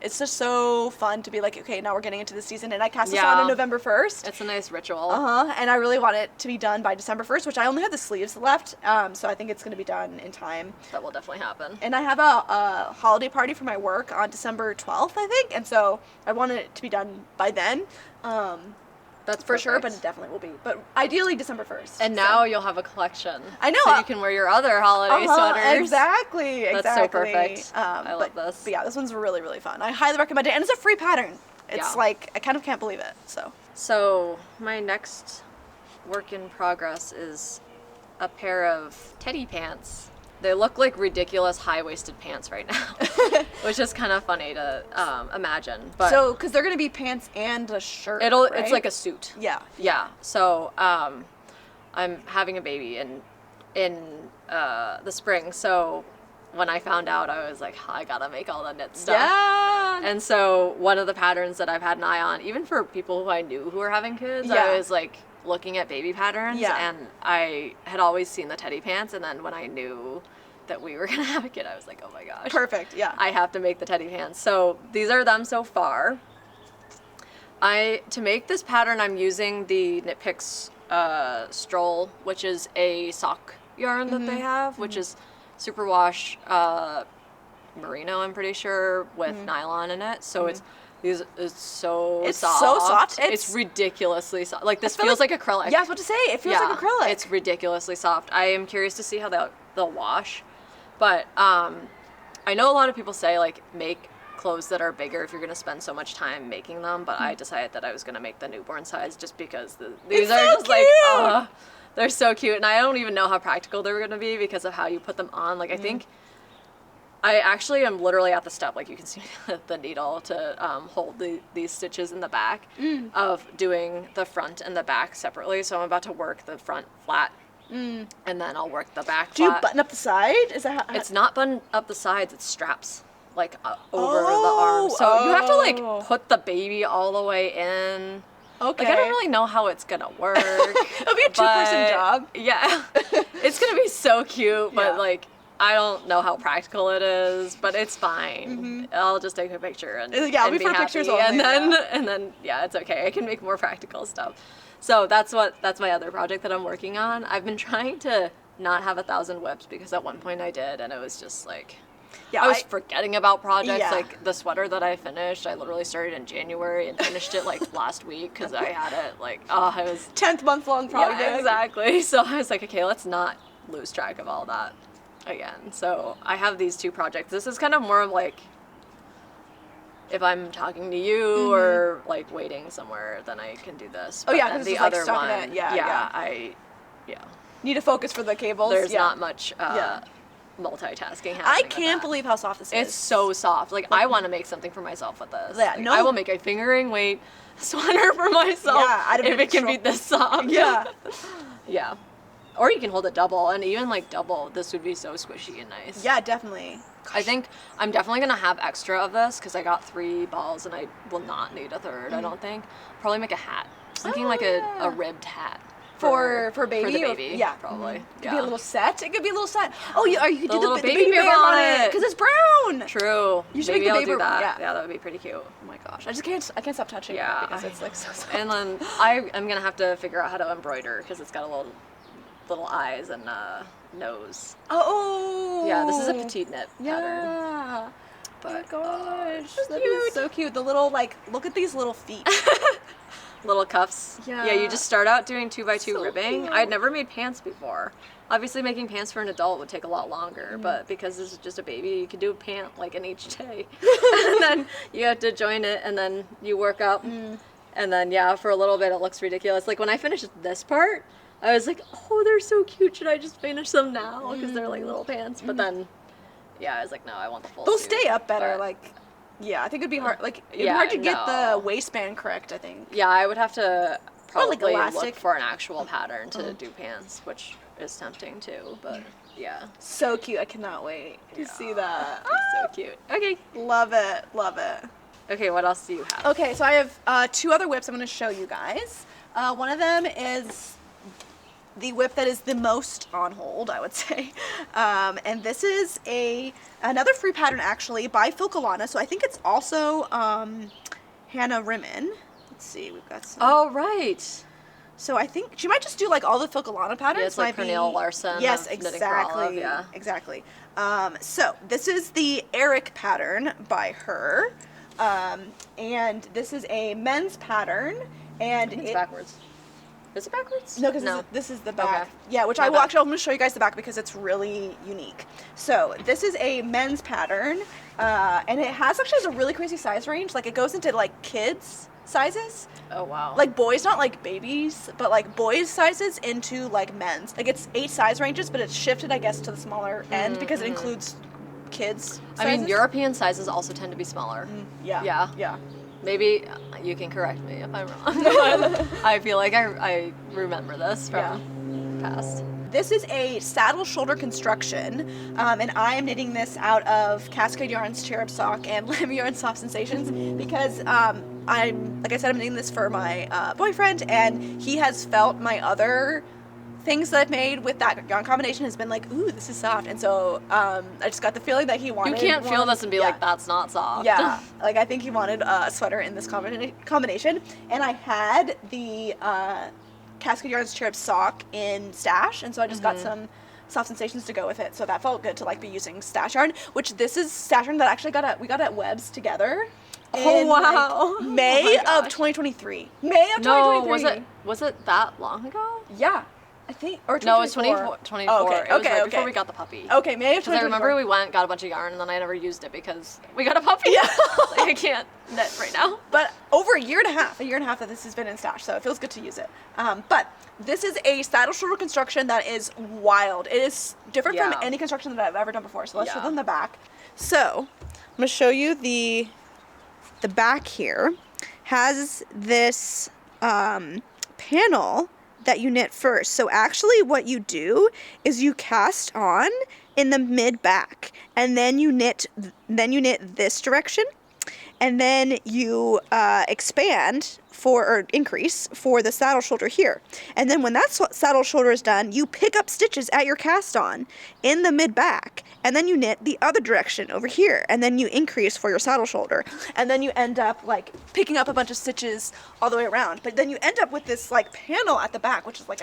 it's just so fun to be like, okay, now we're getting into the season, and I cast this on November 1st. It's a nice ritual. And I really want it to be done by December 1st, which I only have the sleeves left, so I think it's going to be done in time. That will definitely happen. And I have a holiday party for my work on December 12th, I think, and so I want it to be done by then. That's for sure, but it definitely will be. But ideally December 1st. And now you'll have a collection. I know. So you can wear your other holiday sweaters. Exactly. That's so perfect. I love this. But yeah, this one's really, really fun. I highly recommend it. And it's a free pattern. It's like, I kind of can't believe it. So my next work in progress is a pair of teddy pants. They look like ridiculous high-waisted pants right now, which is kind of funny to imagine. But so, because they're going to be pants and a shirt, It's right? like a suit. Yeah. Yeah. So I'm having a baby in the spring. So when I found out, I was like, I gotta make all the knit stuff. Yeah. And so one of the patterns that I've had an eye on, even for people who I knew who were having kids, I was like looking at baby patterns, and I had always seen the teddy pants, and then when I knew that we were gonna have a kid, I was like, oh my gosh, perfect. Yeah, I have to make the teddy pants. So these are them so far. To make this pattern, I'm using the Knit Picks Stroll, which is a sock yarn that they have, which is superwash merino, I'm pretty sure, with nylon in it. So it's so soft. It's ridiculously soft. Like this feels like acrylic. Yeah, I was about to say, it feels like acrylic. It's ridiculously soft. I am curious to see how they'll wash. But I know a lot of people say like make clothes that are bigger if you're going to spend so much time making them, but I decided that I was going to make the newborn size just because these are so just cute. Like, they're so cute. And I don't even know how practical they're going to be because of how you put them on. Like I think I actually am literally at the step, like you can see the needle to hold these stitches in the back of doing the front and the back separately. So I'm about to work the front flat and then I'll work the back flat. Do you button up the side? Is that how? It's not button up the sides, it's straps like over the arm. So you have to like put the baby all the way in. Okay. Like I don't really know how it's gonna work. It'll be a two-person job. Yeah. It's gonna be so cute, but like I don't know how practical it is, but it's fine. I'll just take a picture and I'll be for happy. pictures only. And then it's okay. I can make more practical stuff. So that's my other project that I'm working on. I've been trying to not have 1,000 whips because at one point I did, and it was just like I was forgetting about projects. Yeah. Like the sweater that I finished, I literally started in January and finished it like last week because I had it like I was 10th month long project. Yeah, exactly. So I was like, okay, let's not lose track of all that again. So I have these two projects. This is kind of more of like if I'm talking to you or like waiting somewhere, then I can do this. But because the other one, I need to focus for the cables. There's not much multitasking happening. I can't believe how soft this is. It's so soft. Like I want to make something for myself with this. Yeah, like, I will make a fingering weight sweater for myself if it can be this soft. Yeah. Yeah. Or you can hold it double, and even like double, this would be so squishy and nice. Yeah, definitely. I think I'm definitely gonna have extra of this because I got 3 balls and I will not need a third. I don't think. Probably make a hat. Thinking like a ribbed hat. For baby? For the baby, yeah. probably. Could be a little set. It could be a little set. Oh, you could do little the baby baby bib bib on on it. it because it's brown. True. You should Maybe make the I'll baby. do that. Yeah. That would be pretty cute. Oh my gosh, I can't stop touching it because it's like so soft. And then I'm gonna have to figure out how to embroider because it's got a little eyes and nose. Oh. Yeah, this is a PetiteKnit pattern. Yeah. But, oh my gosh, so that cute. is so cute. The little look at these little feet. Little cuffs. Yeah. You just start out doing 2x2 So ribbing. cute. I'd never made pants before. Obviously, making pants for an adult would take a lot longer, but because this is just a baby, you can do a pant like in each day. And then you have to join it, and then you work up, and then for a little bit it looks ridiculous. Like when I finished this part, I was like, oh, they're so cute. Should I just finish them now? Because they're like little pants. But then, I was like, no, I want the full They'll suit. stay up better. But, I think it'd be hard. It'd be hard to get the waistband correct, I think. Yeah, I would have to probably elastic. look for an actual pattern to do pants, which is tempting too. But yeah, So cute. I cannot wait to see that. so cute. Okay. Love it. Love it. Okay, what else do you have? Okay, so I have 2 other whips I'm going to show you guys. One of them is the whip that is the most on hold, I would say. And this is another free pattern actually by Filcolana. So I think it's also Hanne Rimmen. Let's see, we've got some. Oh, right. So I think she might just do like all the Filcolana patterns. Yeah, it's like Might be- Cornel Larson. Yes, of Knitting for Olive, exactly. yeah. Exactly. So this is the Erik pattern by her. And this is a men's pattern. And It's backwards. Is it backwards? No, because this is the back. Okay. Yeah, which My I will bad. actually, I'm going to show you guys the back because it's really unique. So this is a men's pattern, and it has a really crazy size range. Like it goes into like kids sizes, Oh, wow. like boys, not like babies, but like boys sizes into like men's. Like it's 8 size ranges, but it's shifted, I guess, to the smaller end because it includes kids. I mean, sizes. European sizes also tend to be smaller. Yeah. Yeah. Yeah. Maybe you can correct me if I'm wrong. But I feel like I remember this from past. This is a saddle shoulder construction, and I am knitting this out of Cascade Yarn's Cherub Sock and Lamb Yarn Soft Sensations because like I said, I'm knitting this for my boyfriend, and he has felt my other things that I've made with that yarn combination has been like, ooh, this is soft, and so I just got the feeling that he wanted. You can't feel this and be yeah. like, that's not soft. Yeah, like I think he wanted a sweater in this combination, and I had the Cascade Yarn's Cherub Sock in stash, and so I just got some soft sensations to go with it, so that felt good to like be using stash yarn, which this is stash yarn that actually we got at Webs together. Oh, in, wow. like, May Oh my of gosh. 2023. May of No, 2023. was it that long ago? Yeah, I think, or No, it was 2024. 24. Oh, okay, It was right okay. before we got the puppy. Okay, May of 2024. Because I remember we went, got a bunch of yarn, and then I never used it because we got a puppy. Yeah. Like, I can't knit right now. But over a year and a half that this has been in stash, so it feels good to use it. But this is a saddle shoulder construction that is wild. It is different from any construction that I've ever done before. So let's show them the back. So I'm gonna show you the back here. Has this panel that you knit first. So actually what you do is you cast on in the mid back, and then you knit this direction, and then you expand or increase for the saddle shoulder here. And then when that saddle shoulder is done, you pick up stitches at your cast on in the mid back, and then you knit the other direction over here, and then you increase for your saddle shoulder. And then you end up like picking up a bunch of stitches all the way around. But then you end up with this like panel at the back, which is like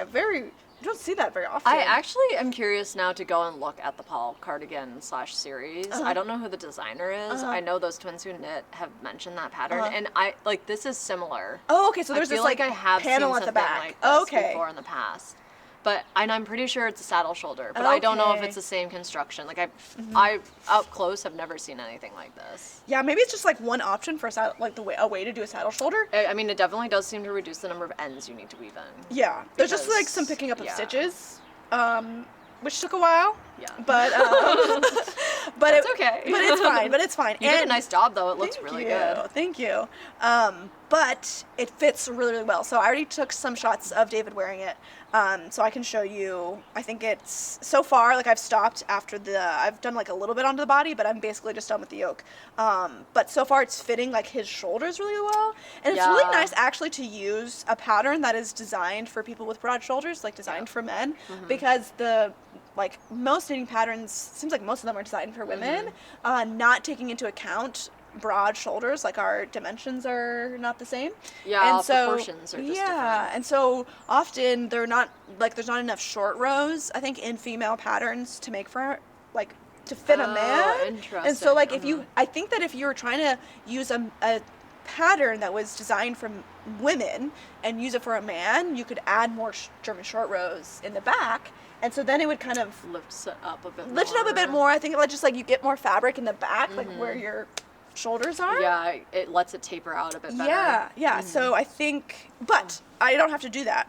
you don't see that very often. I actually am curious now to go and look at the Paul Cardigan / series. I don't know who the designer is. I know those twins who knit have mentioned that pattern, and this is similar. Oh, okay. So there's I feel this like I have panel seen at the something back. like this Okay. before in the past. But I'm pretty sure it's a saddle shoulder, but I don't know if Okay. it's the same construction. Like I up close have never seen anything like this. Yeah, maybe it's just like one option for a way to do a saddle shoulder. I mean, it definitely does seem to reduce the number of ends you need to weave in. Yeah, there's just like Because- some picking up of yeah. stitches, which took a while, Yeah. But That's okay. But it's fine. But it's fine. You did a nice job though. It looks really good. Thank you. But it fits really, really well. So I already took some shots of David wearing it. So I can show you. I think it's so far, like I've stopped after I've done like a little bit onto the body, but I'm basically just done with the yoke. But so far it's fitting like his shoulders really well. And it's really nice actually to use a pattern that is designed for people with broad shoulders, like designed for men, because like most knitting patterns, seems like most of them are designed for women, not taking into account broad shoulders, like our dimensions are not the same. Yeah, and so, proportions are just different. And so often they're not, like there's not enough short rows, I think, in female patterns to make for, like, to fit a man. Interesting. And so like I think that if you were trying to use a pattern that was designed for women and use it for a man, you could add more German short rows in the back. And so then it would kind of lift it up a bit more. I think it just like you get more fabric in the back, like where your shoulders are. Yeah, it lets it taper out a bit better. Yeah. So I think, but I don't have to do that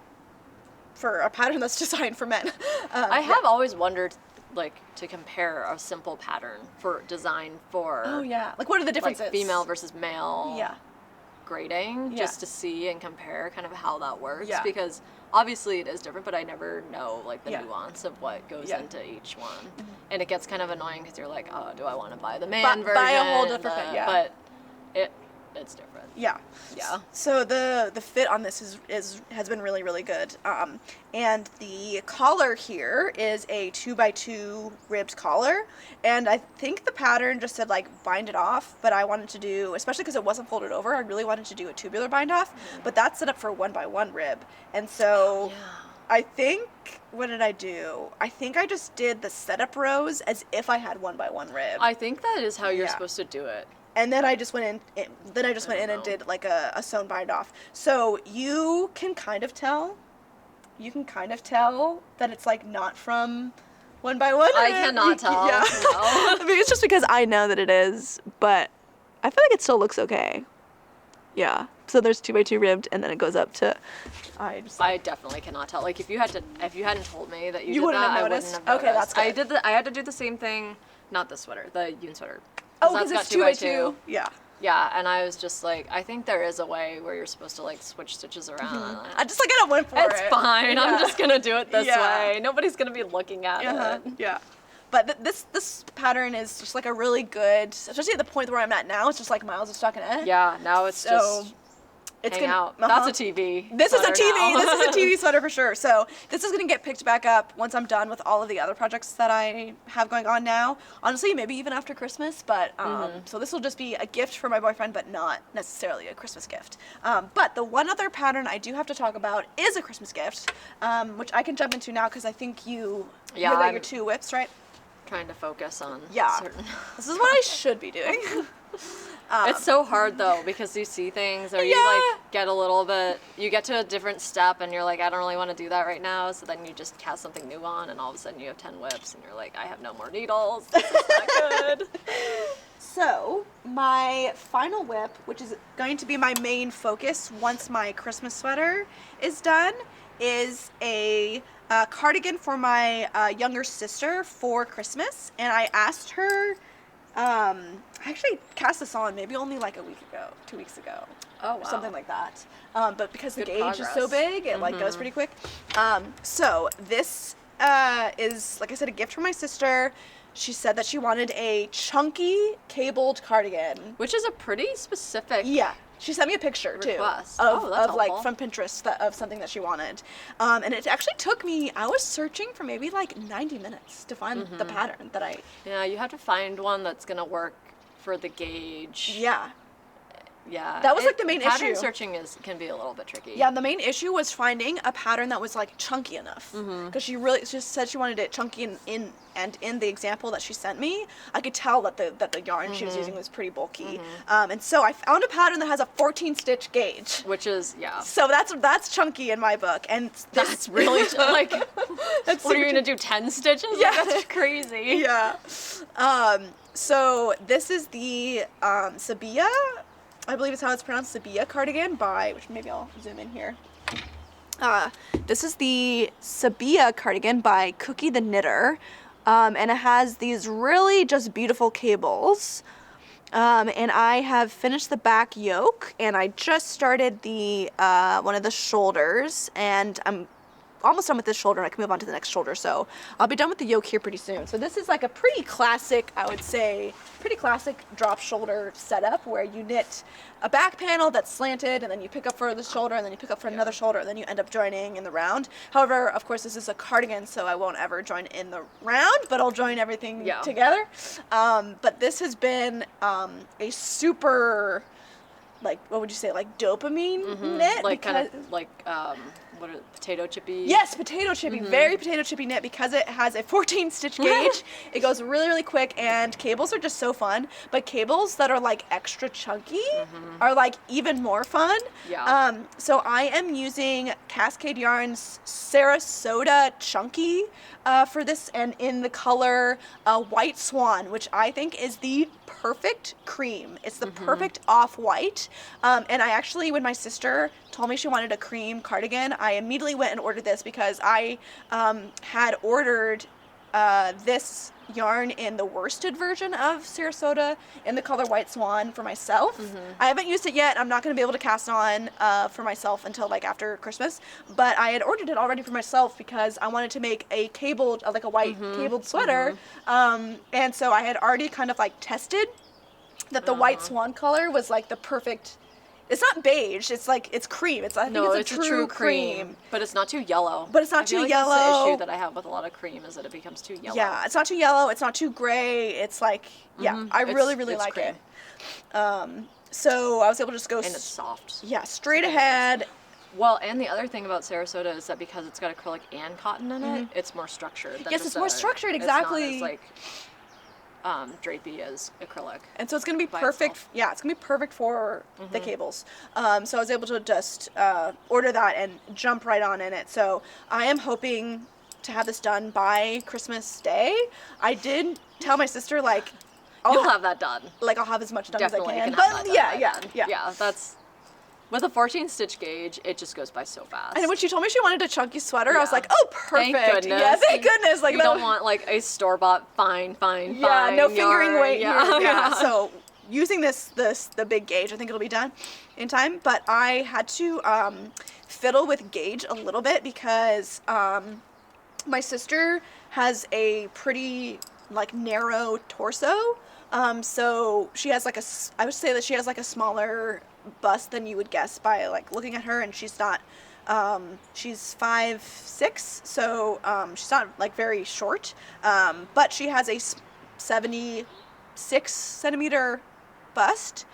for a pattern that's designed for men. I have always wondered, like, to compare a simple pattern for design for. Oh yeah. Like, what are the differences? Like female versus male. Yeah. Grading, just to see and compare kind of how that works. Yeah. Because obviously it is different, but I never know like the nuance of what goes into each one. And it gets kind of annoying because you're like, oh, do I want to buy the man version? Buy a whole different But it's different. Yeah. So the fit on this has been really, really good. And the collar here is a 2x2 ribbed collar, and I think the pattern just said like bind it off, but I wanted to do, especially because it wasn't folded over, I really wanted to do a tubular bind off, but that's set up for 1x1 rib, and so I think, what did I do? I think I just did the setup rows as if I had 1x1 rib. I think that is how you're supposed to do it. And then I just went in. And did like a sewn bind off. So you can kind of tell. That it's like not from 1x1. I cannot tell. Yeah. No. I mean, it's just because I know that it is, but I feel like it still looks okay. Yeah. So there's 2x2 ribbed, and then it goes up to. I definitely cannot tell. Like if you hadn't told me that you did wouldn't that, have I noticed? wouldn't have noticed. Okay, that's good. I had to do the same thing. Not this sweater, the Eun sweater. Oh, because it's 2x2. Yeah. Yeah, and I was just like, I think there is a way where you're supposed to like switch stitches around. I just like I don't went for it. It's fine. Yeah. I'm just gonna do it this way. Nobody's gonna be looking at it. Yeah. But this pattern is just like a really good, especially at the point where I'm at now. It's just like miles of stockinette. Yeah. Now it's just. It's hang out. That's a TV. This is a TV. This is a TV sweater for sure. So this is gonna get picked back up once I'm done with all of the other projects that I have going on now. Honestly, maybe even after Christmas. But so this will just be a gift for my boyfriend, but not necessarily a Christmas gift. But the one other pattern I do have to talk about is a Christmas gift, which I can jump into now because I think you got your 2 whips, right? Trying to focus on certain. This is what I should be doing. It's so hard though because you see things or you like get a little bit, you get to a different step and you're like, I don't really want to do that right now. So then you just cast something new on and all of a sudden you have 10 whips and you're like, I have no more needles. This is not good. So my final whip, which is going to be my main focus once my Christmas sweater is done, is a cardigan for my younger sister for Christmas. And I asked her, I actually cast this on maybe only like a week ago, 2 weeks ago. Oh, wow. Or something like that. But because the gauge progress. is so big, it like goes pretty quick. So this is, like I said, a gift from my sister. She said that she wanted a chunky cabled cardigan. Which is a pretty specific She sent me a picture request. Too of helpful. like from Pinterest of something that she wanted, and it actually took me. I was searching for maybe like 90 minutes to find the pattern that I. Yeah, you have to find one that's gonna work for the gauge. Yeah. Yeah. That was like the main issue. Pattern searching can be a little bit tricky. Yeah, the main issue was finding a pattern that was like chunky enough. Because she just said she wanted it chunky in the example that she sent me, I could tell that the yarn she was using was pretty bulky. And so I found a pattern that has a 14 stitch gauge. Which is So that's chunky in my book, and that's really like. What are you gonna do? 10 stitches? Yeah, like, that's crazy. Yeah. So this is the Sibilla. I believe it's how it's pronounced, Sibilla cardigan by, which maybe I'll zoom in here. This is the Sibilla cardigan by Cookie the Knitter. and it has these really just beautiful cables. And I have finished the back yoke, and I just started the one of the shoulders, and I'm almost done with this shoulder, and I can move on to the next shoulder, so I'll be done with the yoke here pretty soon. So this is like a pretty classic, I would say, pretty classic drop shoulder setup where you knit a back panel that's slanted, and then you pick up for the shoulder, and then you pick up for another shoulder, and then you end up joining in the round. However, of course, this is a cardigan, so I won't ever join in the round, but I'll join everything together. But this has been a super, like, what would you say, like dopamine knit? Like kind of like what are potato chippy? Yes, potato chippy, very potato chippy knit because it has a 14 stitch gauge. It goes really, really quick, and cables are just so fun. But cables that are like extra chunky are like even more fun. Yeah. So I am using Cascade Yarn's Sarasota Chunky for this, and in the color White Swan, which I think is the perfect cream. It's the perfect off-white. And I actually, when my sister told me she wanted a cream cardigan, I immediately went and ordered this because I had ordered this yarn in the worsted version of Sarasota in the color White Swan for myself. I haven't used it yet. I'm not going to be able to cast on for myself until like after Christmas, but I had ordered it already for myself because I wanted to make a cabled, like a white cabled sweater. And so I had already kind of like tested that the White Swan color was like the perfect. It's not beige. It's like, it's cream. I think it's a true cream. But it's not too yellow. But it's not too yellow. That's the issue that I have with a lot of cream is that it becomes too yellow. Yeah, it's not too yellow. It's not too gray. It's like, I really, really like cream. it. So I was able to just go. And it's soft. Yeah, straight ahead. Well, and the other thing about Sarasota is that because it's got acrylic and cotton in it, it's more structured. Yes, it's more structured, exactly. It's not as like drapey as acrylic. And so it's going to be perfect. Itself. Yeah, it's going to be perfect for the cables. So I was able to just order that and jump right on in it. So I am hoping to have this done by Christmas Day. I did tell my sister, like, You'll have that done. Like, I'll have as much done Definitely as I can. Have that done Yeah, Yeah, that's... With a 14 stitch gauge, it just goes by so fast. And when she told me she wanted a chunky sweater, I was like, oh, perfect. Thank goodness. Yeah, thank goodness. Like, you don't want like a store-bought fine no fingering yarn. weight. Yeah. So using the big gauge, I think it'll be done in time. But I had to fiddle with gauge a little bit because my sister has a pretty like narrow torso. So she has like I would say that she has like a smaller bust than you would guess by like looking at her, and she's not she's 5'6", so she's not like very short, but she has a 76 centimeter bust,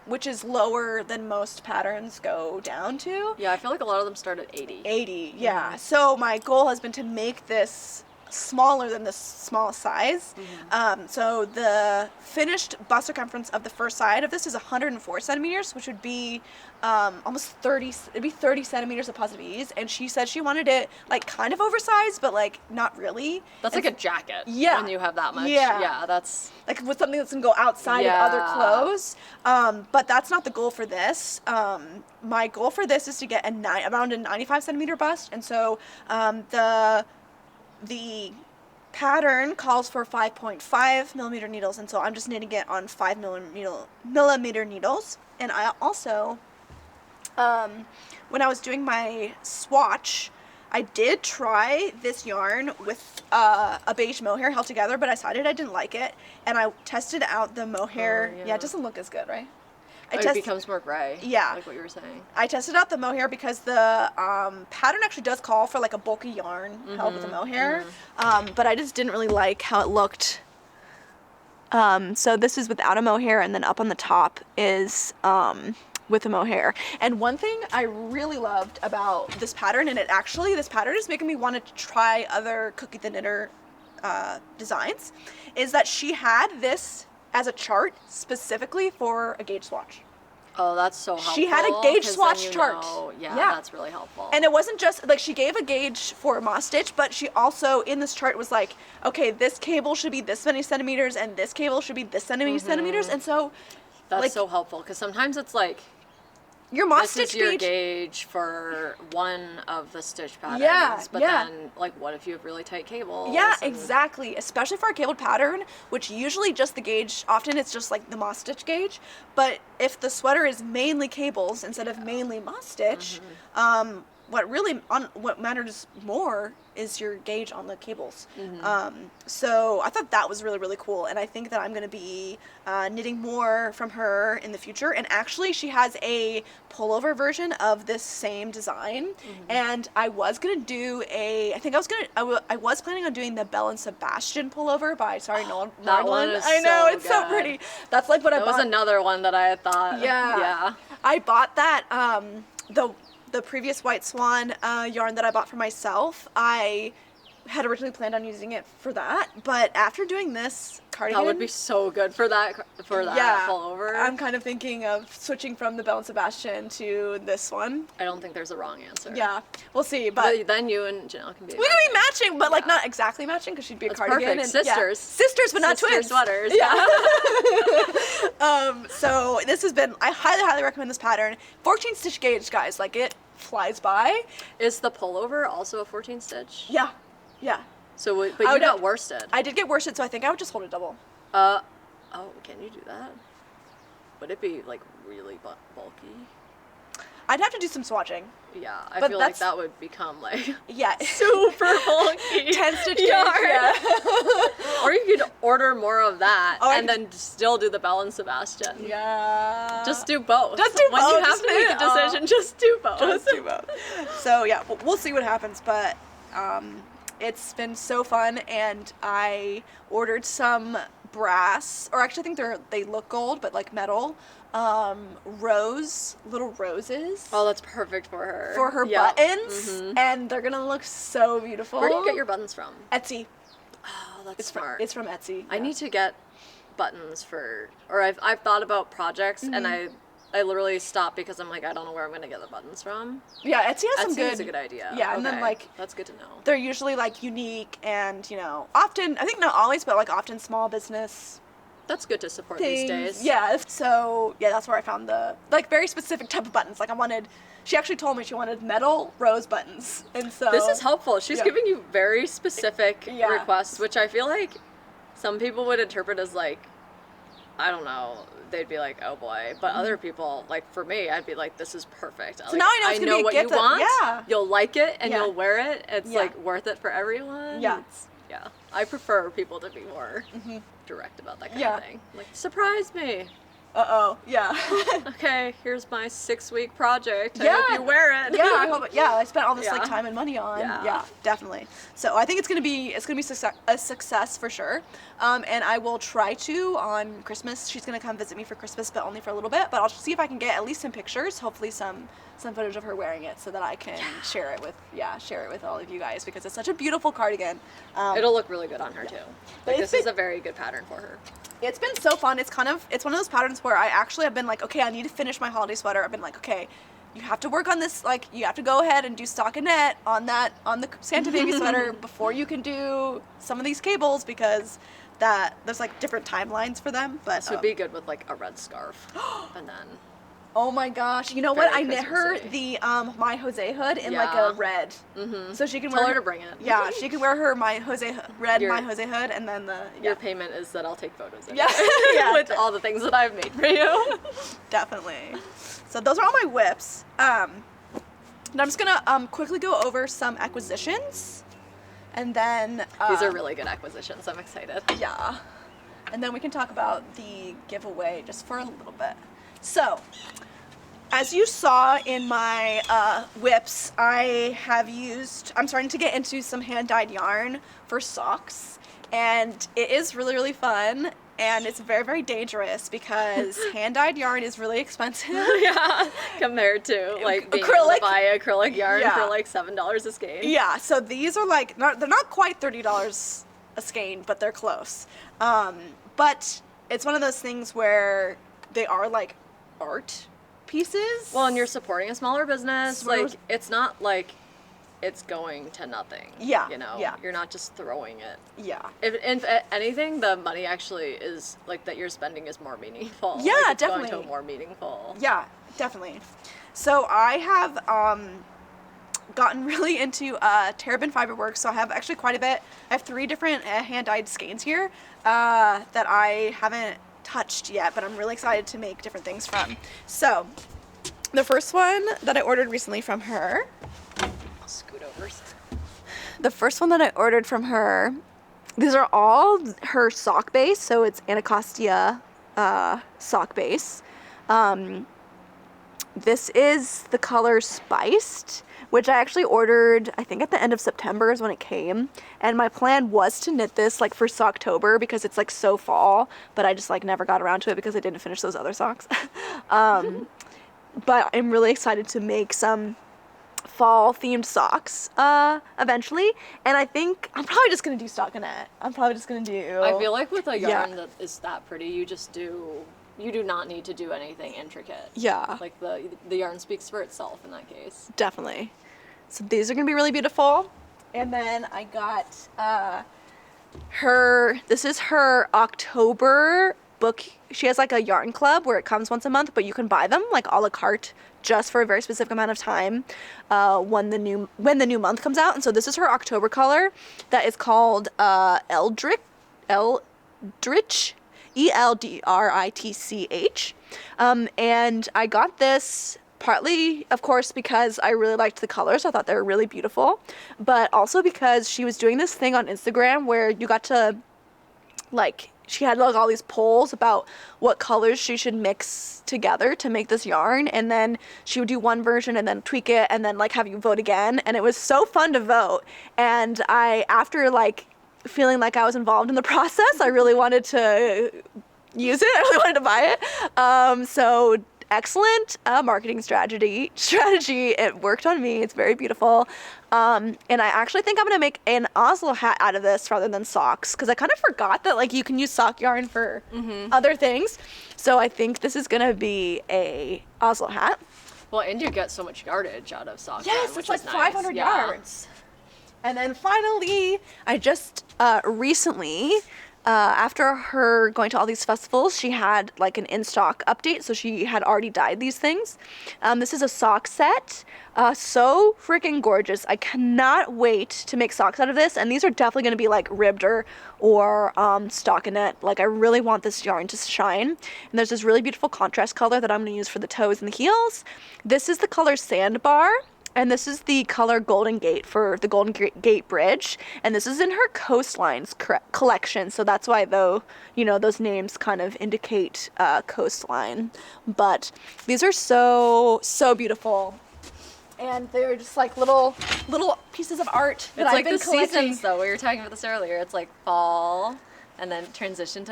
which is lower than most patterns go down to. Yeah, I feel like a lot of them start at 80. Yeah. So my goal has been to make this smaller than the smallest size. So the finished bust circumference of the first side of this is 104 centimeters, which would be almost 30. It'd be 30 centimeters of positive ease. And she said she wanted it like kind of oversized, but like not really. That's like a jacket. Yeah. When you have that much. Yeah. Yeah, that's like with something that's gonna go outside of other clothes. But that's not the goal for this. My goal for this is to get around a 95 centimeter bust, and so the pattern calls for 5.5 millimeter needles, and so I'm just knitting it on 5 millimeter needles. And I also, when I was doing my swatch, I did try this yarn with a beige mohair held together, but I decided I didn't like it, and I tested out the mohair. Yeah, it doesn't look as good, right? It becomes more gray. Yeah. Like what you were saying. I tested out the mohair because the pattern actually does call for like a bulky yarn held with a mohair, but I just didn't really like how it looked. So this is without a mohair, and then up on the top is with a mohair. And one thing I really loved about this pattern, and this pattern is making me want to try other Cookie the Knitter designs, is that she had this as a chart specifically for a gauge swatch. Oh, that's so helpful. She had a gauge swatch chart. Yeah, that's really helpful. And it wasn't just, like, she gave a gauge for moss stitch, but she also, in this chart, was like, okay, this cable should be this many centimeters, and this cable should be this many centimeters, and so... That's like, so helpful, because sometimes it's like, your moss this stitch is your gauge. gauge for one of the stitch patterns. Yeah, but yeah. then, like, what if you have really tight cables? Yeah, and- exactly. Especially for a cabled pattern, which usually just the gauge, often it's just like the moss stitch gauge. But if the sweater is mainly cables instead of mainly moss stitch, what matters more is your gauge on the cables. So I thought that was really, really cool, and I think that I'm going to be knitting more from her in the future. And actually, she has a pullover version of this same design, and I was going to do I was planning on doing the Belle and Sebastian pullover by Sari Nordlund. That one is I know, so it's so good. pretty. That's like what I That bought. was another one that I had thought. Yeah. I bought that, the previous White Swan yarn that I bought for myself. I had originally planned on using it for that, but after doing this cardigan, That would be so good for that pullover. I'm kind of thinking of switching from the Belle and Sebastian to this one. I don't think there's a wrong answer. Yeah, we'll see, but then you and Janelle can be we can be matching, but like not exactly matching because she'd be a That's cardigan. perfect. And, Sisters. sisters, but not Sister twins. sweaters. Yeah. So this has been. I highly, highly recommend this pattern. 14 stitch gauge, guys. Like it flies by. Is the pullover also a 14 stitch? Yeah. Yeah. So, but I you would got have- worsted. I did get worsted, so I think I would just hold it double. Oh, can you do that? Would it be like really bulky? I'd have to do some swatching. Yeah, I But feel like that's- that would become like Yeah. super bulky. 10 stitch gauge. yarn. Yeah. Or you could order more of that Oh, I and then still do the Belle and Sebastian. Yeah. Just do both. Just do When both, you have just to make do a it. decision, just do both. Just do both. So yeah, we'll see what happens, but it's been so fun, and I ordered some brass, or actually I think they look gold, but like metal, little roses. Oh, that's perfect for her. For her Yeah. buttons, and they're gonna look so beautiful. Where do you get your buttons from? Etsy. Oh, that's It's smart. It's from Etsy. I yeah. need to get buttons or I've thought about projects and I literally stopped because I'm like, I don't know where I'm gonna get the buttons from. Yeah, Etsy has some Etsy good. is a good idea. Yeah, and then Okay. like that's good to know. they're usually like unique and often, I think not always, but like often small business That's good to support things. these days. Yeah, so yeah, that's where I found the like very specific type of buttons. Like she actually told me she wanted metal rose buttons, and so This is helpful. She's Yeah. giving you very specific Yeah. requests, which I feel like some people would interpret as like, I don't know, they'd be like, oh boy. But other people, like for me, I'd be like, this is perfect. So now I know it's gonna be a what gift you want. yeah. You'll like it and Yeah. you'll wear it. It's Yeah. like worth it for everyone. Yeah. Yeah. I prefer people to be more direct about that kind Yeah. of thing. Like, surprise me. Yeah. Okay, here's my 6-week project. I Yeah. hope you wear it. Yeah, I hope. Yeah, I spent all this like Yeah. time and money on. Yeah. Yeah, definitely. So I think it's gonna be a success for sure. And I will try to on Christmas. She's gonna come visit me for Christmas, but only for a little bit. But I'll see if I can get at least some pictures. Hopefully some footage of her wearing it, so that I can share it with all of you guys, because it's such a beautiful cardigan. It'll look really good on her too. But Like, it's this is been- a very good pattern for her. It's been so fun. It's one of those patterns where I actually have been like, okay, I need to finish my holiday sweater. I've been like, okay, you have to work on this. Like, you have to go ahead and do stockinette on the Santa baby sweater before you can do some of these cables, because there's like different timelines for them. But This would be good with like a red scarf, and then oh my gosh, you know what? Very I knit her Christmassy. the my Jose hood in like Yeah. a red, so she can tell wear her to bring it. Yeah, she can wear her my Jose red Your- my Jose hood, and then the Your payment is that I'll take photos of Yeah. it Yeah. with all the things that I've made for you. Definitely. So those are all my whips. And I'm just gonna quickly go over some acquisitions, and then These are really good acquisitions. I'm excited. yeah, and then we can talk about the giveaway just for a little bit. So, as you saw in my whips, I'm starting to get into some hand-dyed yarn for socks, and it is really, really fun. And it's very, very dangerous because hand-dyed yarn is really expensive. Yeah, compared to like being able Acrylic. to buy acrylic yarn Yeah. for like $7 a skein. Yeah, so these are like, they're not quite $30 a skein, but they're close. But it's one of those things where they are like art pieces. Well, and you're supporting a smaller business. Smaller- Like, it's not like it's going to nothing. Yeah, You know, yeah. you're not just throwing it. Yeah. If anything, the money actually is like that you're spending is more meaningful. Yeah, Like, it's definitely. Going to a more meaningful. Yeah, definitely. So I have gotten really into terabin fiber work, so I have actually quite a bit. I have 3 different hand-dyed skeins here that I haven't touched yet, but I'm really excited to make different things from. So the first one that I ordered recently from her, I'll scoot over. the first one that I ordered from her, these are all her sock base, so it's Anacostia sock base. This is the color Spiced, which I actually ordered, I think at the end of September is when it came. And my plan was to knit this like for Socktober because it's like so fall, but I just like never got around to it because I didn't finish those other socks. But I'm really excited to make some fall themed socks eventually. And I think I'm probably just gonna do stockinette. I'm probably just gonna do... I feel like with a yarn that is that pretty, you do not need to do anything intricate. Yeah. Like the yarn speaks for itself in that case. Definitely. So these are gonna be really beautiful. And then I got this is her October book. She has like a yarn club where it comes once a month, but you can buy them like a la carte just for a very specific amount of time when the new month comes out. And so this is her October color that is called Eldritch. Eldritch. And I got this partly, of course, because I really liked the colors. I thought they were really beautiful, but also because she was doing this thing on Instagram where you got to, like, she had like all these polls about what colors she should mix together to make this yarn, and then she would do one version and then tweak it and then like have you vote again, and it was so fun to vote. And after like feeling like I was involved in the process, I really wanted to use it. I really wanted to buy it. So excellent marketing strategy. It worked on me. It's very beautiful. And I actually think I'm gonna make an Oslo hat out of this rather than socks, because I kind of forgot that like you can use sock yarn for other things. So I think this is gonna be a Oslo hat. Well, and you get so much yardage out of sock yarn, Yes, which it's like is nice. 500 yards. And then finally, I just recently, after her going to all these festivals, she had like an in-stock update, so she had already dyed these things. This is a sock set, so freaking gorgeous. I cannot wait to make socks out of this, and these are definitely going to be like ribbed or stockinette. Like I really want this yarn to shine. And there's this really beautiful contrast color that I'm going to use for the toes and the heels. This is the color Sandbar. And this is the color Golden Gate for the Golden Gate Bridge. And this is in her Coastlines collection. So that's why, though, you know, those names kind of indicate coastline. But these are so, so beautiful. And they're just like little pieces of art that I've been collecting. It's like the seasons, though. We were talking about this earlier. It's like fall and then transition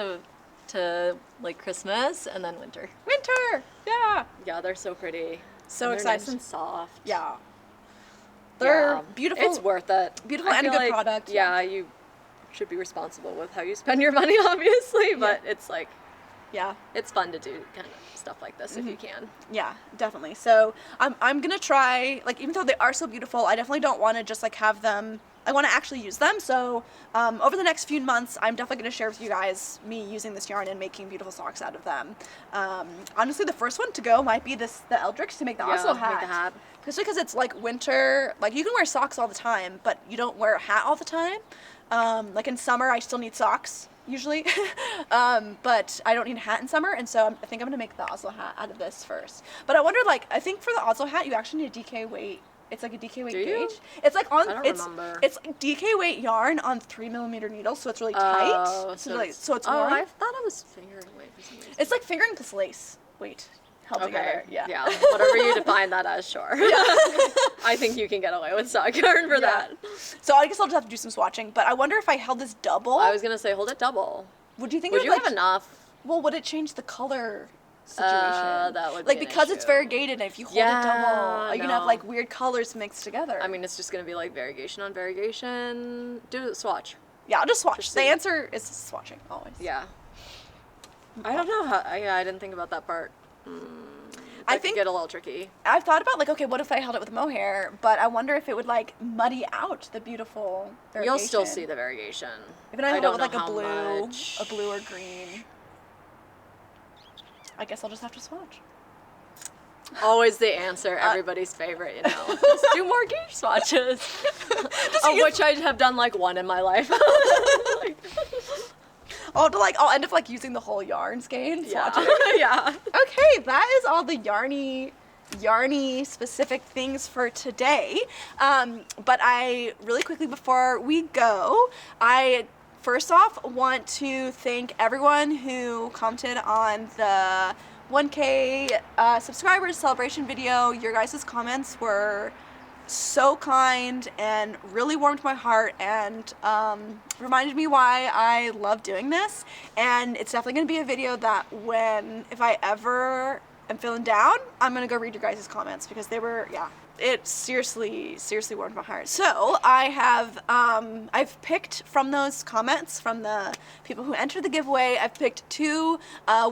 to like Christmas and then winter. Winter! Yeah! Yeah, they're so pretty. So and excited. Nice and soft. Yeah. They're beautiful. It's worth it. Beautiful and a good product. Yeah, you should be responsible with how you spend your money, obviously, but it's like, it's fun to do kind of stuff like this if you can. Yeah, definitely. So I'm gonna try, like, even though they are so beautiful, I definitely don't want to just like have them. I want to actually use them. So over the next few months, I'm definitely going to share with you guys me using this yarn and making beautiful socks out of them. Honestly, the first one to go might be the Eldritch to make the Oslo hat. Make the hat. Especially because it's like winter. Like you can wear socks all the time, but you don't wear a hat all the time. Like in summer, I still need socks usually, but I don't need a hat in summer, and so I think I'm going to make the Oslo hat out of this first. But I wonder, like, I think for the Oslo hat, you actually need a DK weight. It's like a DK weight gauge. It's like on. Remember. It's like DK weight yarn on 3mm needles, so it's really tight. So it's warm. Oh, I thought it was fingering weight for some reason. It's like fingering plus lace weight held together. Yeah. Yeah. Whatever you define that as, sure. Yeah. I think you can get away with sock yarn for that. So I guess I'll just have to do some swatching. But I wonder if I held this double. I was gonna say hold it double. Would you think? Would you have enough? Well, would it change the color situation? That would like be because an it's issue. variegated, and if you hold it double, you can have like weird colors mixed together. I mean, it's just gonna be like variegation on variegation. Do the swatch. Yeah, I'll just swatch. The answer is swatching always. Yeah. I don't know how. I didn't think about that part. I think could get a little tricky. I've thought about like, okay, what if I held it with mohair? But I wonder if it would like muddy out the beautiful variegation. You'll still see the variation. Even if I hold it with like a blue or green. I guess I'll just have to swatch. Always the answer, everybody's favorite, you know. Just do more gauge swatches. Of which I have done like one in my life. Like, I'll end up like using the whole yarn skein swatch it. yeah. Okay, that is all the yarny specific things for today. But I really quickly before we go, I first off want to thank everyone who commented on the 1K subscribers celebration video. Your guys' comments were so kind and really warmed my heart and reminded me why I love doing this. And it's definitely going to be a video that if I ever am feeling down, I'm going to go read your guys' comments because they were, it seriously warmed my heart. So I have, I've picked from those comments, from the people who entered the giveaway, I've picked 2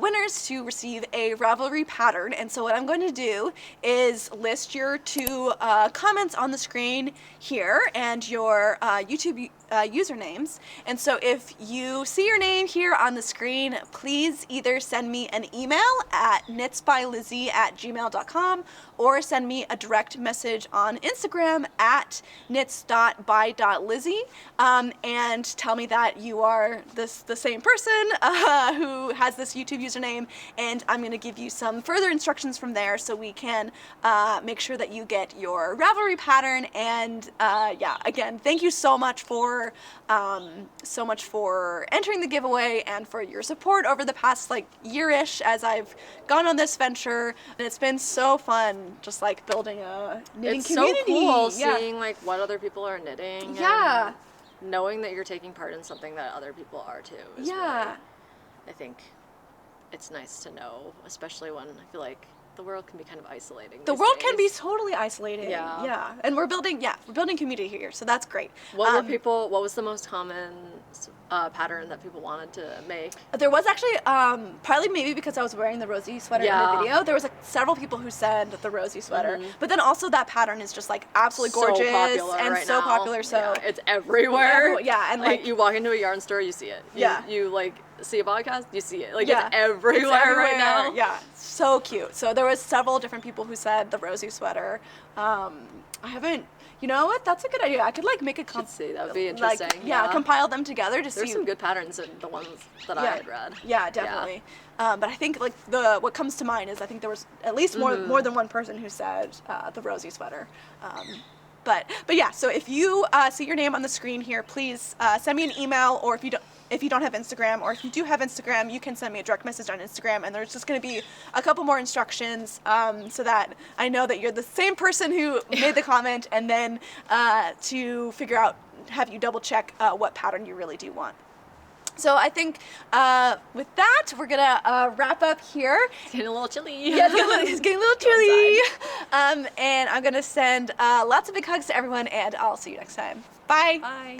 winners to receive a Ravelry pattern. And so what I'm going to do is list your 2 comments on the screen here and your YouTube usernames. And so if you see your name here on the screen, please either send me an email at knitsbylizzie@gmail.com or send me a direct message on Instagram at knits.by.lizzie and tell me that you are the same person who has this YouTube username, and I'm going to give you some further instructions from there so we can make sure that you get your Ravelry pattern. And again, thank you so much for entering the giveaway and for your support over the past like year-ish as I've gone on this venture, and it's been so fun just like building a knitting community. It's so cool seeing like what other people are knitting. Yeah. And knowing that you're taking part in something that other people are too. Is really, I think it's nice to know, especially when I feel like the world can be kind of isolating. The world can be totally isolating. Yeah. And we're building community here, so that's great. What was the most common pattern that people wanted to make? There was actually, partly maybe because I was wearing the Rosie sweater in the video, there was like several people who said the Rosie sweater, but then also that pattern is just like absolutely gorgeous and so popular. So it's everywhere. And like you walk into a yarn store, you see it. You like see a podcast, you see it. Like it's everywhere right now. Yeah, so cute. So there was several different people who said the Rosie sweater. I haven't. You know what? That's a good idea. I could like make a that would be interesting. Like, compile them together to see. There's some good patterns in the ones that I had read. Yeah, definitely. But I think like what comes to mind is I think there was at least more than one person who said the Rosie sweater. But yeah. So if you see your name on the screen here, please send me an email, or if you don't have Instagram, or if you do have Instagram, you can send me a direct message on Instagram, and there's just going to be a couple more instructions so that I know that you're the same person who made the comment, and then to figure out, have you double check what pattern you really do want. So I think with that, we're going to wrap up here. It's getting a little chilly. Yeah, it's getting a little chilly. And I'm going to send lots of big hugs to everyone, and I'll see you next time. Bye. Bye.